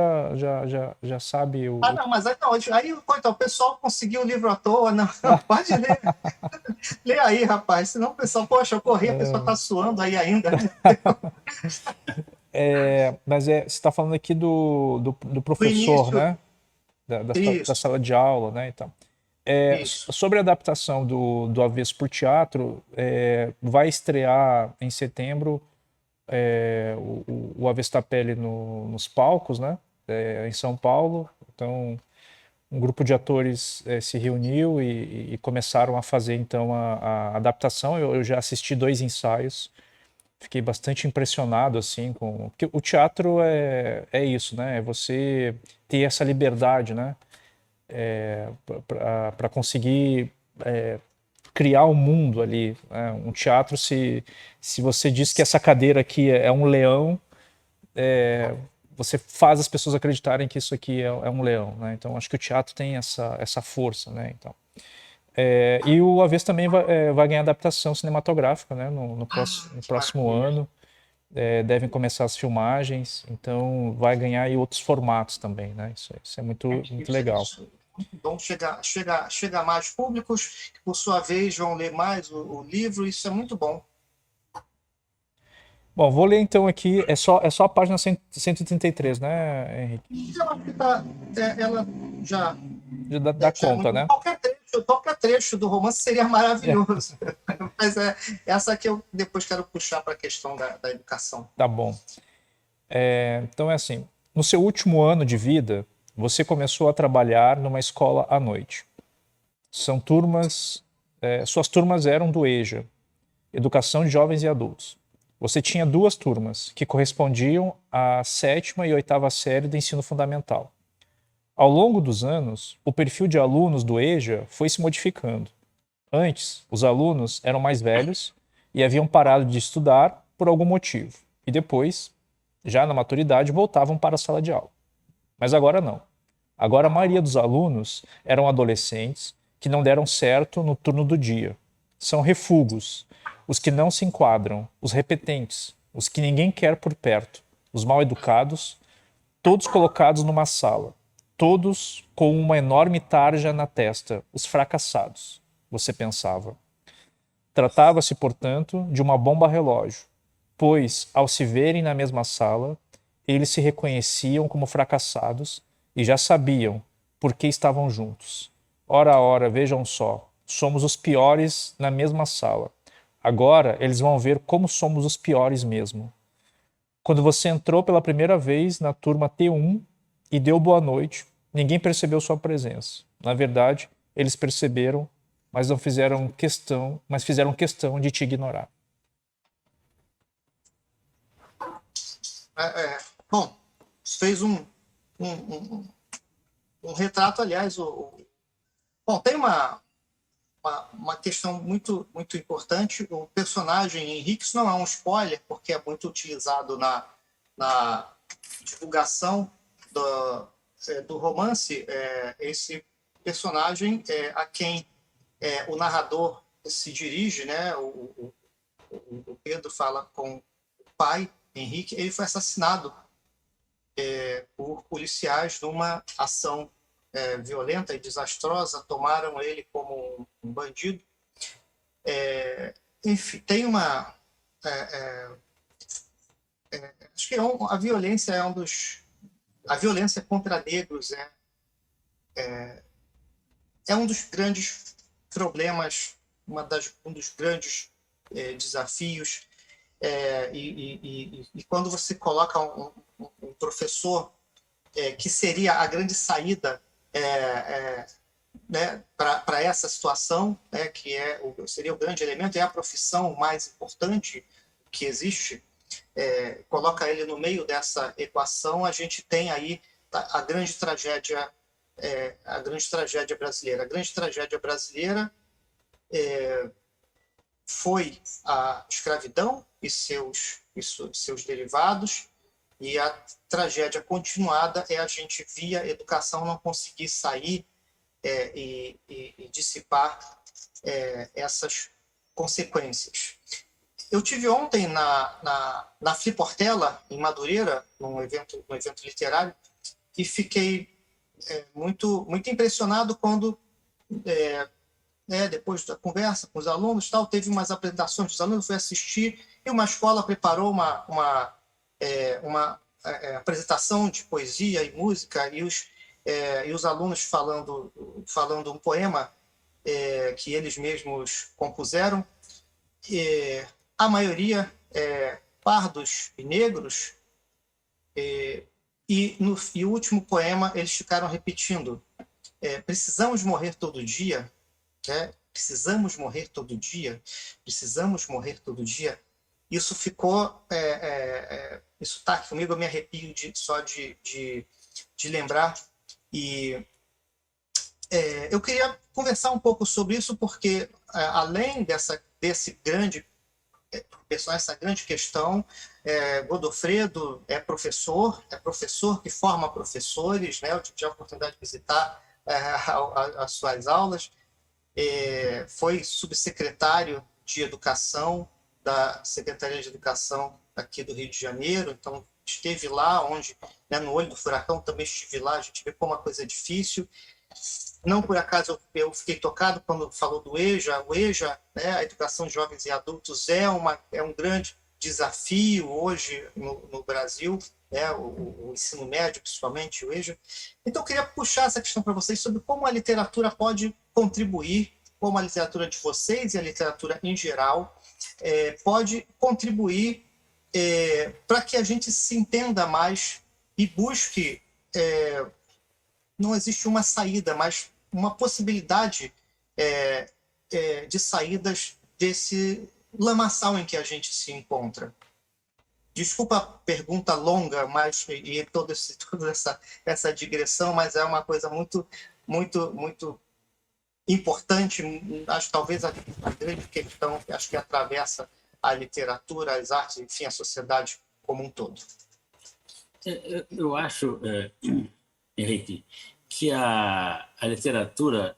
sabe o... não, mas aí o pessoal conseguiu o livro à toa, não pode ler. Lê aí, rapaz, senão o pessoal, poxa, eu corri, a pessoa está suando aí ainda. Mas você está falando aqui do professor, né? Da sala de aula, né? Então, sobre a adaptação do Avesso por teatro, vai estrear em setembro o Avesso da Pele nos palcos, né? Em São Paulo. Então, um grupo de atores se reuniu e começaram a fazer então a adaptação. Eu já assisti 2 ensaios. Fiquei bastante impressionado, assim, porque o teatro é isso, né? É você ter essa liberdade, né? Para conseguir criar um mundo ali. Né? Um teatro, se você diz que essa cadeira aqui é um leão, você faz as pessoas acreditarem que isso aqui é um leão, né? Então, acho que o teatro tem essa força, né? Então... e o Avesso também vai ganhar adaptação cinematográfica, né, no próximo ano. Devem começar as filmagens, então vai ganhar aí outros formatos também, né? Isso é muito legal. Então chega a mais públicos, que por sua vez vão ler mais o livro, isso é muito bom. Bom, vou ler então aqui, é só a página 133, né, Henrique? Eu acho que ela já dá conta, né? Qualquer trecho do romance seria maravilhoso. Mas essa que eu depois quero puxar para a questão da educação. Tá bom. Então é assim, no seu último ano de vida, você começou a trabalhar numa escola à noite. Suas turmas eram do EJA, Educação de Jovens e Adultos. Você tinha 2 turmas, que correspondiam à 7ª e 8ª série do ensino fundamental. Ao longo dos anos, o perfil de alunos do EJA foi se modificando. Antes, os alunos eram mais velhos e haviam parado de estudar por algum motivo. E depois, já na maturidade, voltavam para a sala de aula. Mas agora não. Agora a maioria dos alunos eram adolescentes que não deram certo no turno do dia. São refugos, os que não se enquadram, os repetentes, os que ninguém quer por perto, os mal educados, todos colocados numa sala, todos com uma enorme tarja na testa, os fracassados, você pensava. Tratava-se, portanto, de uma bomba relógio, pois, ao se verem na mesma sala, eles se reconheciam como fracassados e já sabiam por que estavam juntos. Ora, vejam só, somos os piores na mesma sala. Agora eles vão ver como somos os piores mesmo. Quando você entrou pela primeira vez na turma T1 e deu boa noite, ninguém percebeu sua presença. Na verdade, eles perceberam, mas não fizeram questão, mas fizeram questão de te ignorar. Bom, fez um retrato, aliás. Bom, tem uma questão muito importante. O personagem Henrique, isso não é um spoiler, porque é muito utilizado na divulgação do romance. Esse personagem a quem o narrador se dirige, né? O Pedro fala com o pai, Henrique. Ele foi assassinado por policiais numa ação violenta e desastrosa. Tomaram ele como um bandido. Enfim, tem uma... acho que a violência é a violência contra negros é um dos grandes problemas, um dos grandes desafios. E quando você coloca um professor que seria a grande saída né, para essa situação, né, que seria o grande elemento, é a profissão mais importante que existe, coloca ele no meio dessa equação, a gente tem aí a grande tragédia brasileira. A grande tragédia brasileira foi a escravidão e seus derivados, e a tragédia continuada é a gente, via educação, não conseguir sair e dissipar essas consequências. Eu tive ontem na Fliportela, em Madureira, num evento literário, e fiquei muito impressionado quando, depois da conversa com os alunos, teve umas apresentações dos alunos, eu fui assistir, e uma escola preparou uma apresentação de poesia e música, e os alunos falando um poema que eles mesmos compuseram. A maioria pardos e negros, e o último poema eles ficaram repetindo: precisamos morrer todo dia, precisamos morrer todo dia, precisamos morrer todo dia. Isso ficou, isso está comigo, eu me arrepio só de lembrar. E eu queria conversar um pouco sobre isso, porque além desse grande essa grande questão, Godofredo é professor que forma professores, né? Eu tive a oportunidade de visitar as suas aulas, foi subsecretário de Educação da Secretaria de Educação aqui do Rio de Janeiro, então esteve lá onde, né, no olho do furacão, também estive lá, a gente vê como a coisa é difícil. Não por acaso eu fiquei tocado quando falou do EJA. O EJA, né, a educação de jovens e adultos, é um grande desafio hoje no Brasil, né, o ensino médio, principalmente o EJA. Então, eu queria puxar essa questão para vocês sobre como a literatura pode contribuir, como a literatura de vocês e a literatura em geral pode contribuir para que a gente se entenda mais e busque... não existe uma saída, mas uma possibilidade de saídas desse lamaçal em que a gente se encontra. Desculpa a pergunta longa, e toda essa digressão, mas é uma coisa muito importante. Acho que talvez a grande questão, acho que atravessa a literatura, as artes, enfim, a sociedade como um todo. Eu acho, Henrique, que a literatura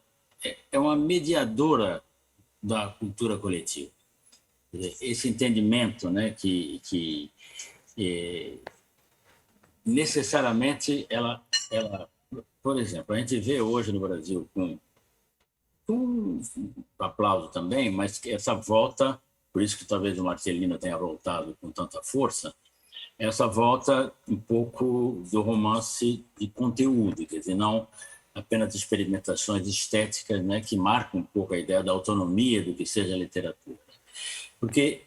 é uma mediadora da cultura coletiva. Quer dizer, esse entendimento, né, que necessariamente por exemplo, a gente vê hoje no Brasil com aplauso também, mas que essa volta, por isso que talvez o Marcelino tenha voltado com tanta força, essa volta um pouco do romance de conteúdo, quer dizer, não apenas experimentações estéticas, né, que marcam um pouco a ideia da autonomia do que seja a literatura. Porque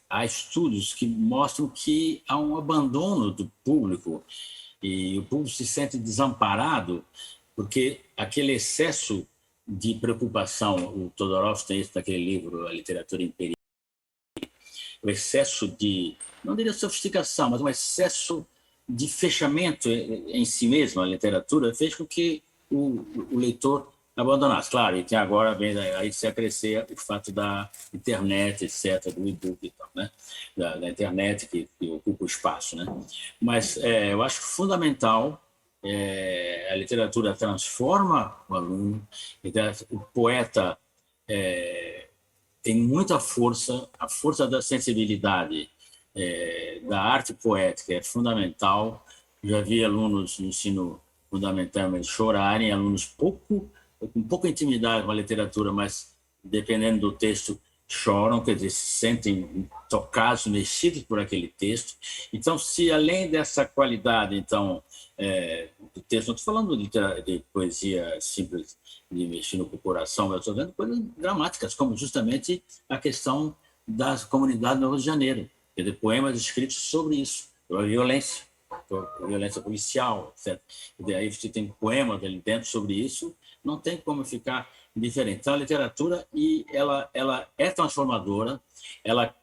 há estudos que mostram que há um abandono do público e o público se sente desamparado porque aquele excesso de preocupação, o Todorov tem isso naquele livro, A Literatura Imperial, o excesso de, não diria sofisticação, mas um excesso de fechamento em si mesmo, a literatura, fez com que o leitor abandonasse. Claro, e tem agora, aí se acrescer o fato da internet, etc., do e-book e tal, né? Da internet que ocupa o espaço, né? Mas eu acho fundamental, a literatura transforma o aluno, o poeta tem muita força, a força da sensibilidade, da arte poética é fundamental. Já vi alunos no ensino fundamental chorarem, alunos com pouca intimidade com a literatura, mas dependendo do texto choram, quer dizer, se sentem tocados, mexidos por aquele texto. Então, se além dessa qualidade, então, do texto, não estou falando de poesia simples, de mexendo com o coração, mas estou vendo coisas dramáticas, como justamente a questão da comunidade do Rio de Janeiro, quer dizer, poemas escritos sobre isso, sobre a violência policial, etc. E daí você tem poemas ali dentro sobre isso, não tem como ficar diferente. Então, a literatura, ela é transformadora, ela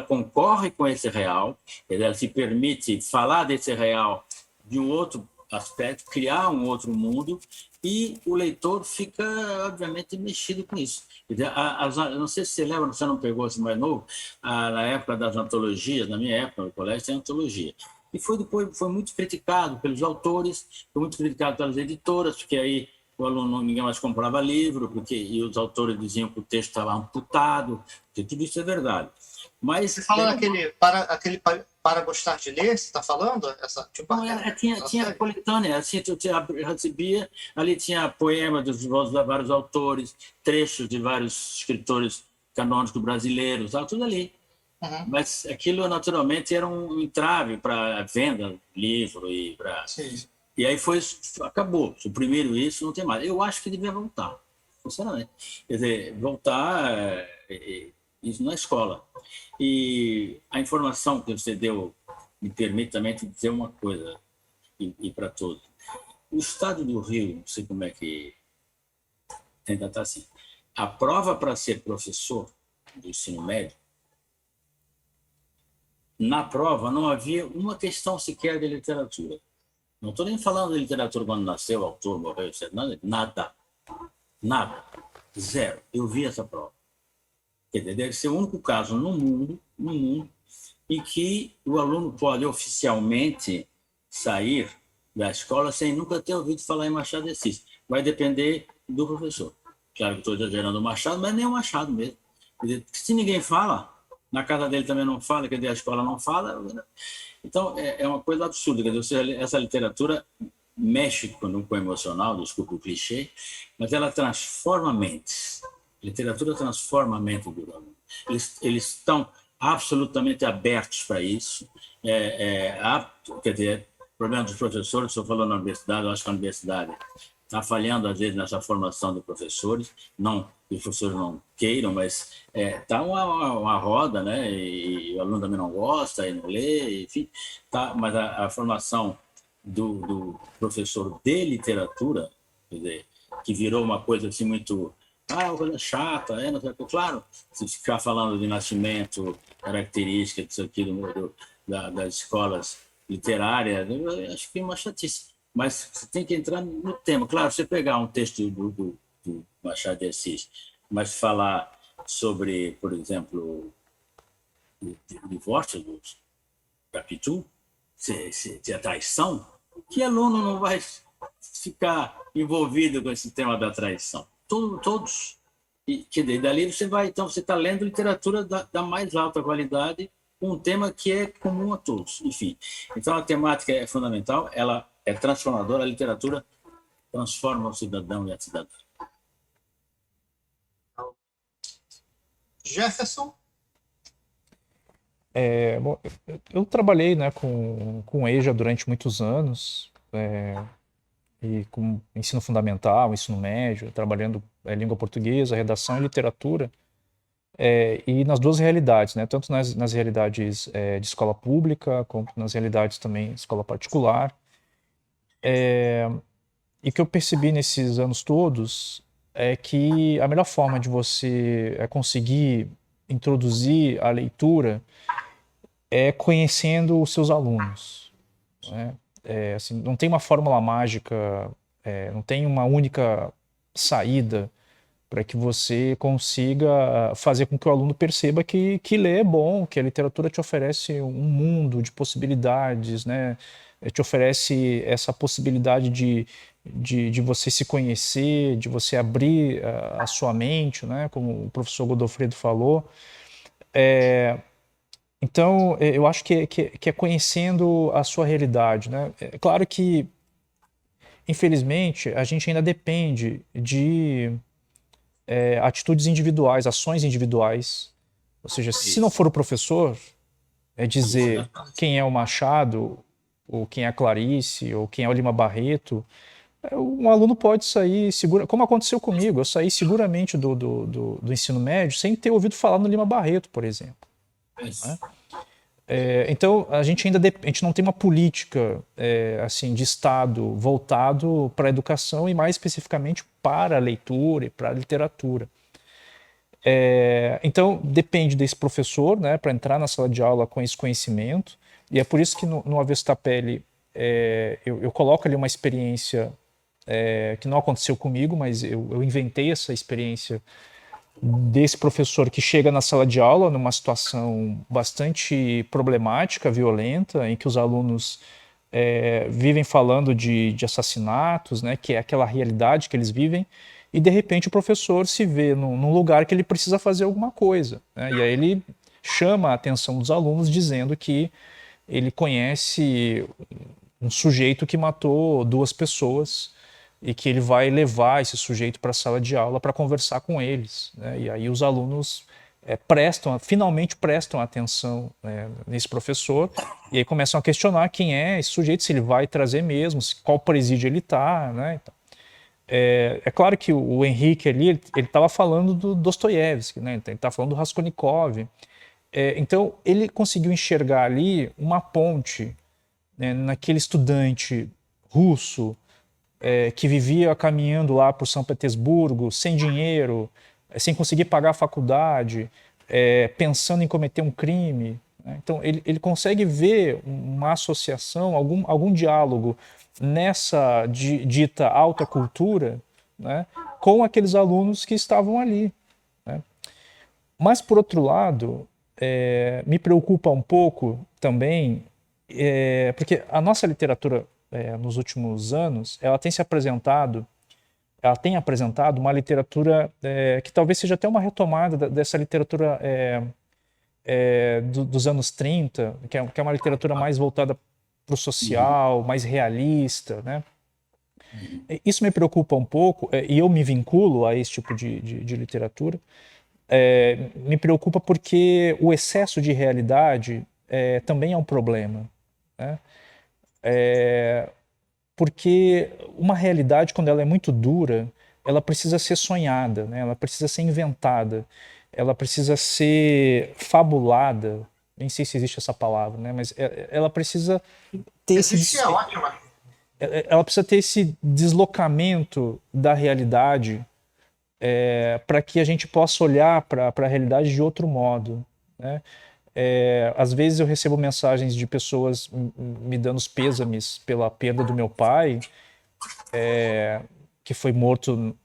concorre com esse real, ela se permite falar desse real de um outro aspecto, criar um outro mundo, e o leitor fica, obviamente, mexido com isso. Não sei se você lembra, você não pegou esse mais novo, na época das antologias, na minha época, no colégio, tem antologia. E foi muito criticado pelos autores, foi muito criticado pelas editoras, porque aí o aluno, ninguém mais comprava livro, e os autores diziam que o texto estava amputado, porque tudo isso é verdade. Mas você fala aquele para gostar de ler, você está falando? Tinha coletânea, assim, recebia, ali tinha poema de vários autores, trechos de vários escritores canônicos brasileiros, tudo ali. Uhum. Mas aquilo, naturalmente, era um entrave para a venda do livro. E aí acabou, suprimiram isso, não tem mais. Eu acho que devia voltar, sinceramente. Quer dizer, voltar isso na escola. E a informação que você deu me permite também te dizer uma coisa, e para todos. O Estado do Rio, não sei como é que ainda está assim, a prova para ser professor do ensino médio, na prova não havia uma questão sequer de literatura. Não estou nem falando de literatura quando nasceu, o autor morreu, etc. Nada. Zero. Eu vi essa prova. Quer dizer, deve ser o único caso no mundo, em que o aluno pode oficialmente sair da escola sem nunca ter ouvido falar em Machado de Assis. Vai depender do professor. Claro que estou exagerando o Machado, mas nem o Machado mesmo. Quer dizer, se ninguém fala, na casa dele também não fala, quer dizer, a escola não fala. Então, é uma coisa absurda. Quer dizer, essa literatura mexe com o emocional, desculpa o clichê, mas ela transforma mentes. A literatura transforma a mente do aluno. Eles estão absolutamente abertos para isso. Quer dizer, o problema dos professores, se eu falo na universidade, eu acho que a universidade está falhando, às vezes, nessa formação de professores, não que os professores não queiram, mas está uma roda, né? E o aluno também não gosta, e não lê, enfim. Mas a formação do professor de literatura, quer dizer, que virou uma coisa assim muito... uma coisa chata, não sei o que. Claro, se ficar falando de Nascimento, características, disso aqui, das escolas literárias, eu acho que é uma chatice. Mas você tem que entrar no tema. Claro, você pegar um texto do Machado de Assis, mas falar sobre, por exemplo, o divórcio do Capitu, se a traição, que aluno não vai ficar envolvido com esse tema da traição. Todos. E dali você vai, então, você está lendo literatura da mais alta qualidade, um tema que é comum a todos. Enfim, então a temática é fundamental, ela é transformadora, a literatura transforma o cidadão e a cidadã. Jefferson? Bom, eu trabalhei, né, com EJA durante muitos anos, e com ensino fundamental, ensino médio, trabalhando língua portuguesa, redação e literatura, e nas duas realidades, né, tanto nas realidades de escola pública, como nas realidades também de escola particular. E o que eu percebi nesses anos todos é que a melhor forma de você conseguir introduzir a leitura é conhecendo os seus alunos, né? Assim, não tem uma fórmula mágica, não tem uma única saída para que você consiga fazer com que o aluno perceba que ler é bom, que a literatura te oferece um mundo de possibilidades, né? Te oferece essa possibilidade de você se conhecer, de você abrir a sua mente, né? Como o professor Godofredo falou. Então, eu acho que é conhecendo a sua realidade, né? É claro que, infelizmente, a gente ainda depende de atitudes individuais, ações individuais. Ou seja, se não for o professor, dizer quem é o Machado, ou quem é a Clarice, ou quem é o Lima Barreto, um aluno pode sair, como aconteceu comigo, eu saí seguramente do ensino médio sem ter ouvido falar no Lima Barreto, por exemplo. Né? Então, a gente não tem uma política assim, de Estado voltado para a educação e mais especificamente para a leitura e para a literatura. Então, depende desse professor, né, para entrar na sala de aula com esse conhecimento, e é por isso que no Avesso da Pele eu coloco ali uma experiência que não aconteceu comigo, mas eu inventei essa experiência desse professor que chega na sala de aula numa situação bastante problemática, violenta, em que os alunos vivem falando de assassinatos, né, que é aquela realidade que eles vivem, e de repente o professor se vê num lugar que ele precisa fazer alguma coisa, né, e aí ele chama a atenção dos alunos dizendo que ele conhece um sujeito que matou 2 pessoas e que ele vai levar esse sujeito para a sala de aula para conversar com eles, né? E aí os alunos finalmente prestam atenção nesse professor, e aí começam a questionar quem é esse sujeito, se ele vai trazer mesmo, qual presídio ele está, né? Então, é claro que o Henrique ali, ele estava falando do Dostoiévski, né? Ele estava falando do Raskolnikov. Então ele conseguiu enxergar ali uma ponte, né, naquele estudante russo que vivia caminhando lá por São Petersburgo, sem dinheiro, sem conseguir pagar a faculdade, pensando em cometer um crime. Né? Então, ele consegue ver uma associação, algum diálogo nessa dita alta cultura, né, com aqueles alunos que estavam ali. Né? Mas, por outro lado, me preocupa um pouco também, porque a nossa literatura nos últimos anos, ela tem apresentado uma literatura que talvez seja até uma retomada dessa literatura dos anos 30, que é uma literatura mais voltada para o social, mais realista, né? Isso me preocupa um pouco, e eu me vinculo a esse tipo de literatura. Me preocupa porque o excesso de realidade também é um problema, né? Porque uma realidade, quando ela é muito dura, ela precisa ser sonhada, né? Ela precisa ser inventada, ela precisa ser fabulada, nem sei se existe essa palavra, né? Mas ela precisa ter ela precisa ter esse deslocamento da realidade para que a gente possa olhar para a realidade de outro modo, né? Às vezes eu recebo mensagens de pessoas me dando os pêsames pela perda do meu pai, que foi morto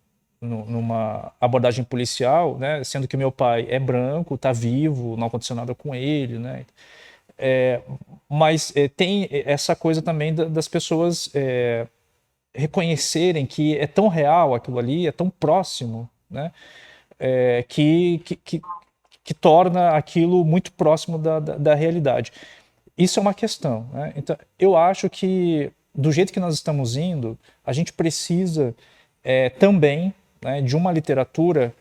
numa abordagem policial, né? Sendo que o meu pai é branco, está vivo, não aconteceu nada com ele, né? Mas tem essa coisa também das pessoas reconhecerem que é tão real aquilo ali, é tão próximo, né? Que torna aquilo muito próximo da realidade. Isso é uma questão, né? Então, eu acho que, do jeito que nós estamos indo, a gente precisa também, né, de uma literatura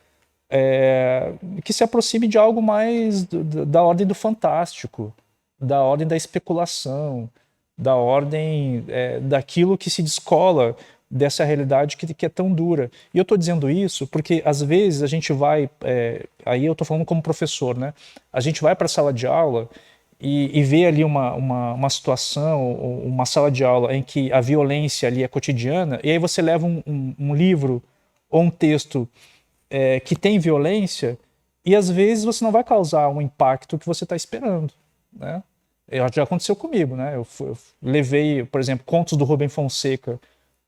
que se aproxime de algo mais da ordem do fantástico, da ordem da especulação, da ordem daquilo que se descola dessa realidade que é tão dura. E eu estou dizendo isso porque, às vezes, a gente vai... aí eu estou falando como professor, né? A gente vai para a sala de aula e vê ali uma situação, uma sala de aula em que a violência ali é cotidiana, e aí você leva um livro ou um texto que tem violência, e às vezes você não vai causar um impacto que você está esperando, né? Já aconteceu comigo, né? Eu levei, por exemplo, contos do Rubem Fonseca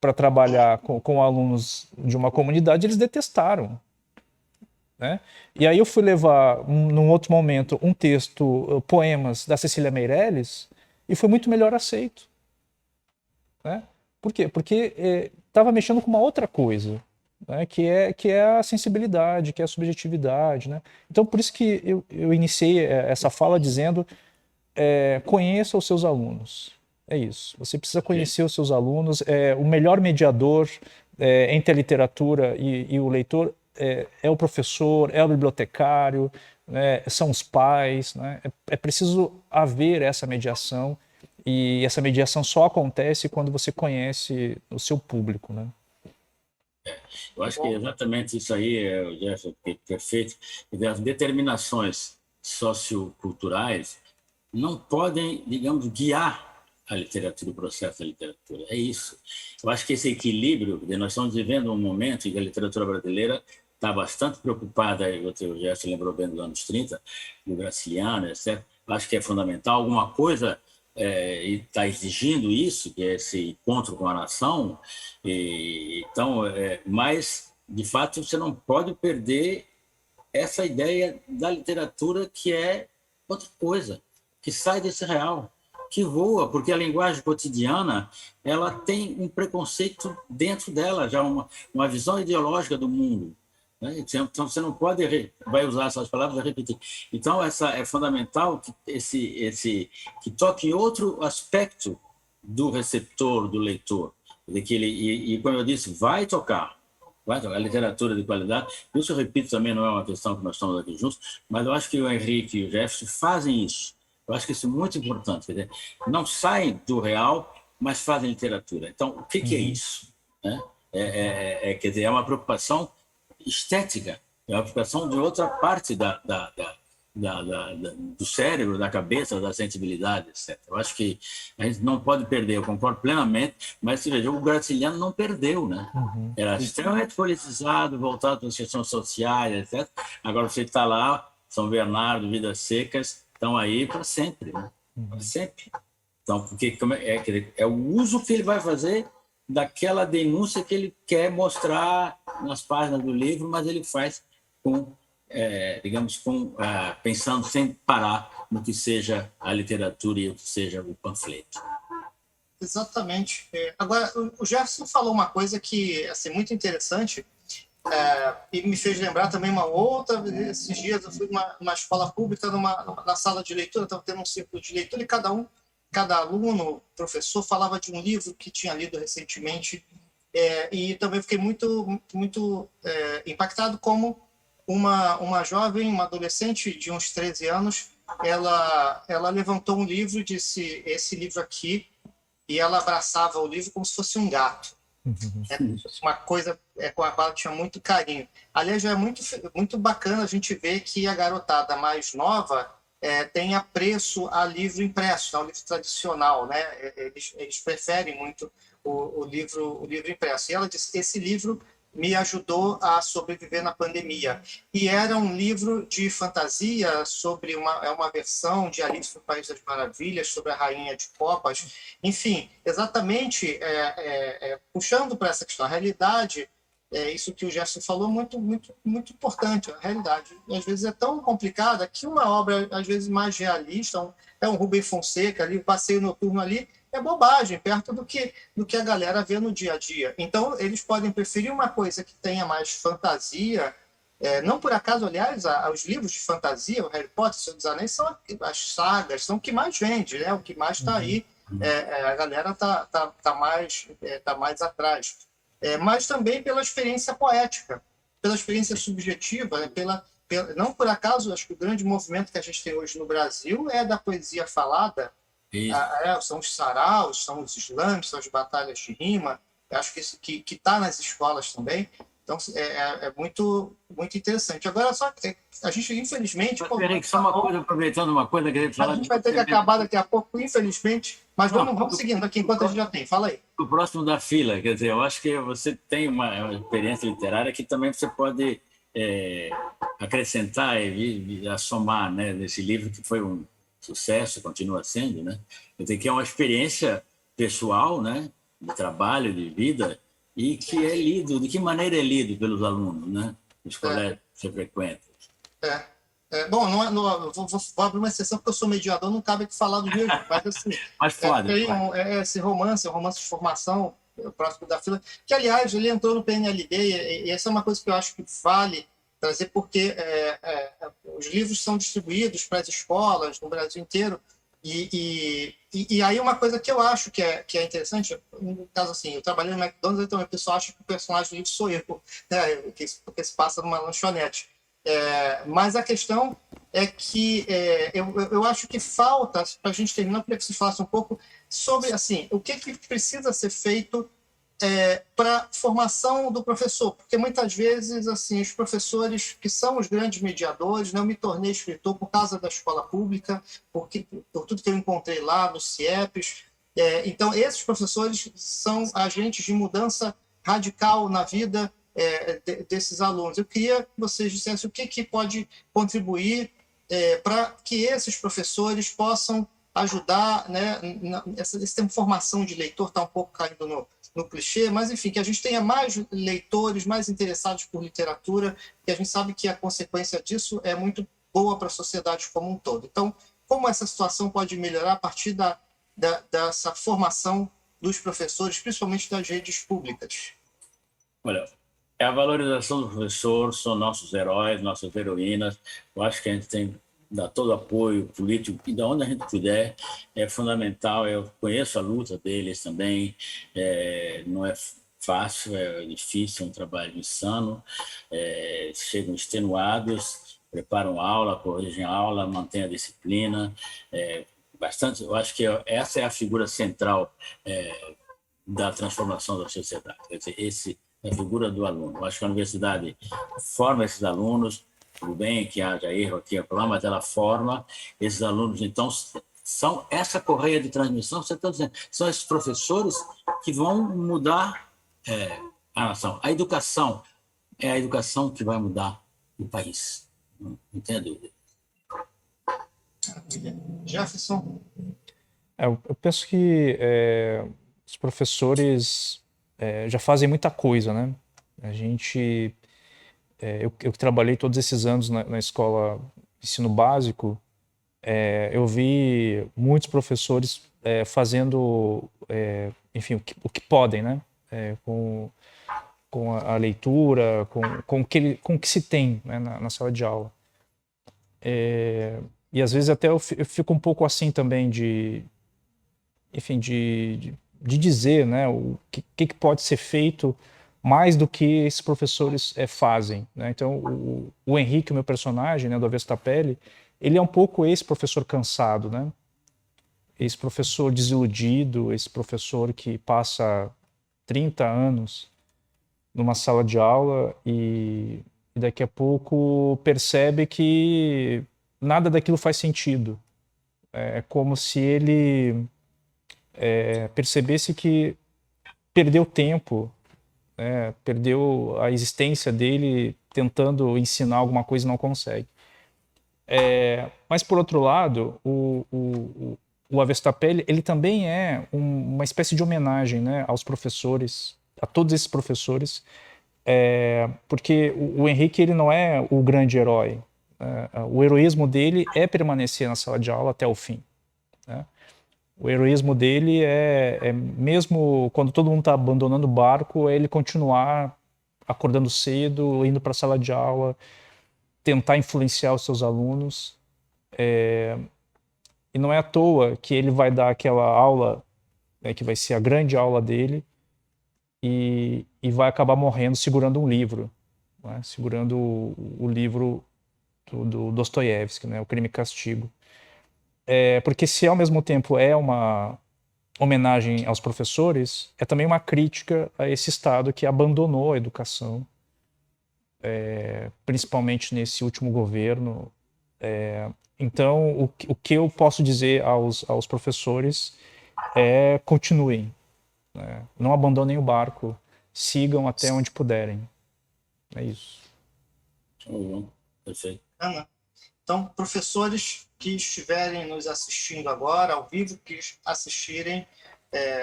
para trabalhar com alunos de uma comunidade, eles detestaram, né? E aí eu fui levar, num outro momento, um texto, poemas da Cecília Meirelles, e foi muito melhor aceito, né? Por quê? Porque estava mexendo com uma outra coisa, né? Que é a sensibilidade, que é a subjetividade, né? Então, por isso que eu iniciei essa fala dizendo conheça os seus alunos. É isso. Você precisa conhecer os seus alunos. O melhor mediador entre a literatura e o leitor é o professor, é o bibliotecário, né, são os pais. Né? É preciso haver essa mediação, e essa mediação só acontece quando você conhece o seu público. Né? Eu acho que é exatamente isso aí, Jeff, perfeito. As determinações socioculturais não podem, digamos, guiar a literatura, o processo da literatura. É isso. Eu acho que esse equilíbrio, nós estamos vivendo um momento em que a literatura brasileira está bastante preocupada, o Gerson lembrou bem dos anos 30, do Graciliano, etc. Eu acho que é fundamental. Alguma coisa está exigindo isso, que é esse encontro com a nação. Mas, de fato, você não pode perder essa ideia da literatura que é outra coisa, que sai desse real, que voa, porque a linguagem cotidiana ela tem um preconceito dentro dela, já uma visão ideológica do mundo. Né? Então, você não pode... vai usar essas palavras e repetir. Então, é fundamental que toque em outro aspecto do receptor, do leitor. E como eu disse, vai tocar a literatura de qualidade. Isso, eu repito, também não é uma questão que nós estamos aqui juntos, mas eu acho que o Henrique e o Jefferson fazem isso. Eu acho que isso é muito importante. Quer dizer, não saem do real, mas fazem literatura. Então, o que é isso? Né? Quer dizer, é uma preocupação estética, é uma preocupação de outra parte do cérebro, da cabeça, da sensibilidade, etc. Eu acho que a gente não pode perder, eu concordo plenamente, mas veja, o Graciliano não perdeu, né? Era extremamente politizado, voltado para as questões sociais, etc. Agora você está lá, São Bernardo, Vidas Secas, estão aí para sempre, né? Para sempre. Então, porque é o uso que ele vai fazer daquela denúncia que ele quer mostrar nas páginas do livro, mas ele faz com, pensando sem parar no que seja a literatura e o que seja o panfleto. Exatamente. Agora, o Jefferson falou uma coisa que assim, muito interessante, e me fez lembrar também uma outra. Esses dias eu fui numa escola pública, na sala de leitura, estava tendo um círculo de leitura, e cada aluno, professor, falava de um livro que tinha lido recentemente, e também fiquei muito, muito impactado como uma jovem, uma adolescente de uns 13 anos, ela levantou um livro e disse: esse livro aqui, e ela abraçava o livro como se fosse um gato. Uma coisa com a qual tinha muito carinho. Aliás, já é muito, muito bacana a gente ver que a garotada mais nova tem apreço a livro impresso, ao livro tradicional, né? Eles preferem muito o livro impresso. E ela disse: esse livro me ajudou a sobreviver na pandemia. E era um livro de fantasia sobre uma versão de Alice no País das Maravilhas, sobre a Rainha de Copas. Enfim, exatamente puxando para essa questão. A realidade, isso que o Gerson falou, muito, muito, muito importante. A realidade, às vezes, é tão complicada que uma obra, às vezes, mais realista, é um Rubem Fonseca, ali, o Passeio Noturno ali, é bobagem, perto do que a galera vê no dia a dia. Então, eles podem preferir uma coisa que tenha mais fantasia. Não por acaso, aliás, os livros de fantasia, o Harry Potter, o Senhor dos Anéis, são as sagas, são o que mais vende, né? O que mais está aí. A galera tá mais atrás. Mas também pela experiência poética, pela experiência subjetiva, né? Não por acaso, acho que o grande movimento que a gente tem hoje no Brasil é da poesia falada. São os saraus, são os slams, são as batalhas de rima. Eu acho que isso que está nas escolas também. Então, é muito, muito interessante. Agora, só que a gente, infelizmente... Peraí, só uma coisa, aproveitando uma coisa que a gente fala... A gente vai ter que acabar daqui a pouco, infelizmente, mas vamos seguindo aqui enquanto a gente já tem. Fala aí. O próximo da fila, quer dizer, eu acho que você tem uma experiência literária que também você pode acrescentar e somar, né, nesse livro que foi um sucesso, continua sendo, né? Quer dizer, que é uma experiência pessoal, né, de trabalho, de vida, e que é lido, de que maneira é lido pelos alunos, né? Os colégios que você frequenta. Bom, vou abrir uma exceção porque eu sou mediador, não cabe aqui falar do meu livro, mas assim, mas pode. Esse romance de formação, o próximo da fila, que aliás ele entrou no PNLD e essa é uma coisa que eu acho que vale trazer, porque os livros são distribuídos para as escolas no Brasil inteiro. E aí uma coisa que eu acho que é interessante, no caso assim, eu trabalhei no McDonald's, então o pessoal acha que o personagem do livro sou eu, né, porque se passa numa lanchonete. Mas a questão é que eu acho que falta, para a gente terminar, eu queria que vocês falassem um pouco sobre assim, o que precisa ser feito para a formação do professor, porque muitas vezes assim, os professores que são os grandes mediadores, né, eu me tornei escritor por causa da escola pública, por tudo que eu encontrei lá nos CIEPs. Então, esses professores são agentes de mudança radical na vida desses alunos. Eu queria que vocês dissessem o que pode contribuir para que esses professores possam ajudar, né, esse tempo de formação de leitor está um pouco caindo no clichê, mas enfim, que a gente tenha mais leitores, mais interessados por literatura, que a gente sabe que a consequência disso é muito boa para a sociedade como um todo. Então, como essa situação pode melhorar a partir dessa formação dos professores, principalmente das redes públicas? Olha, a valorização do professor, são nossos heróis, nossas heroínas. Eu acho que a gente tem que dar todo apoio político e de onde a gente puder, é fundamental. Eu conheço a luta deles também, não é fácil, é difícil, é um trabalho insano, chegam extenuados, preparam aula, corrigem aula, mantêm a disciplina, bastante. Eu acho que essa é a figura central da transformação da sociedade, quer dizer, é a figura do aluno. Eu acho que a universidade forma esses alunos, tudo bem que haja erro aqui e lá, mas ela forma esses alunos. Então, são essa correia de transmissão, você está dizendo, são esses professores que vão mudar a nação. A educação é a educação que vai mudar o país. Não tenha dúvida. Jefferson? Eu penso que os professores já fazem muita coisa, né? A gente... eu trabalhei todos esses anos na escola de ensino básico, eu vi muitos professores fazendo, enfim, o que podem, né? Com a leitura, com o que se tem, né, na sala de aula. E às vezes até eu fico um pouco assim também enfim, de dizer, né, o que pode ser feito mais do que esses professores fazem, né? Então, o Henrique, o meu personagem, né, do Avesso da Pele, ele é um pouco esse professor cansado, né? Esse professor desiludido, esse professor que passa 30 anos numa sala de aula e daqui a pouco percebe que nada daquilo faz sentido. É como se ele percebesse que perdeu tempo, perdeu a existência dele tentando ensinar alguma coisa e não consegue. Mas, por outro lado, o Avesso da Pele, ele também é uma espécie de homenagem, né, aos professores, a todos esses professores, porque o Henrique ele não é o grande herói. O heroísmo dele é permanecer na sala de aula até o fim, né? O heroísmo dele é mesmo quando todo mundo está abandonando o barco, é ele continuar acordando cedo, indo para a sala de aula, tentar influenciar os seus alunos. E não é à toa que ele vai dar aquela aula, que vai ser a grande aula dele, e vai acabar morrendo segurando um livro, né? Segurando o livro do Dostoiévski, né? O Crime e Castigo. Porque se ao mesmo tempo é uma homenagem aos professores, é também uma crítica a esse Estado que abandonou a educação, principalmente nesse último governo. Então, o que eu posso dizer aos professores é continuem, né? Não abandonem o barco, sigam até onde puderem. É isso. Perfeito. Ana, então, professores que estiverem nos assistindo agora, ao vivo, que assistirem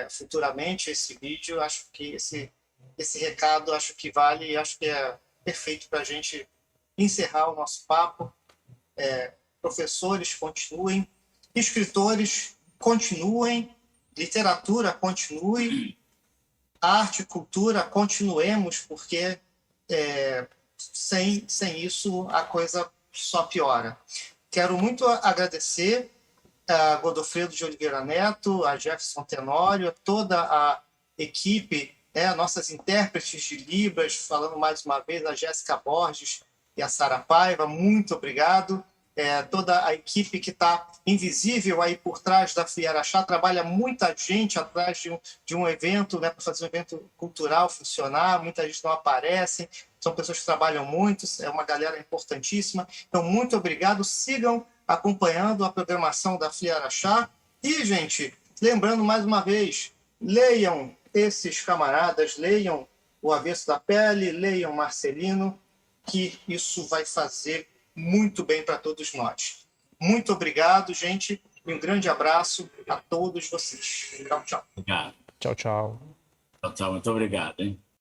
futuramente esse vídeo, acho que esse recado acho que vale, acho que é perfeito para a gente encerrar o nosso papo. Professores, continuem. Escritores, continuem. Literatura, continue. Arte, cultura, continuemos, porque sem isso a coisa só piora. Quero muito agradecer a Godofredo de Oliveira Neto, a Jefferson Tenório, a toda a equipe, nossas intérpretes de Libras, falando mais uma vez, a Jéssica Borges e a Sara Paiva, muito obrigado. Toda a equipe que está invisível aí por trás da Fliaraxá, trabalha muita gente atrás de um evento, para fazer um evento cultural funcionar, muita gente não aparece, são pessoas que trabalham muito, é uma galera importantíssima. Então, muito obrigado, sigam acompanhando a programação da Fliaraxá. E, gente, lembrando mais uma vez, leiam esses camaradas, leiam O Avesso da Pele, leiam Marcelino, que isso vai fazer muito bem para todos nós. Muito obrigado, gente, e um grande abraço a todos vocês. Tchau, tchau. Obrigado. Tchau, tchau. Tchau, tchau. Muito obrigado, hein?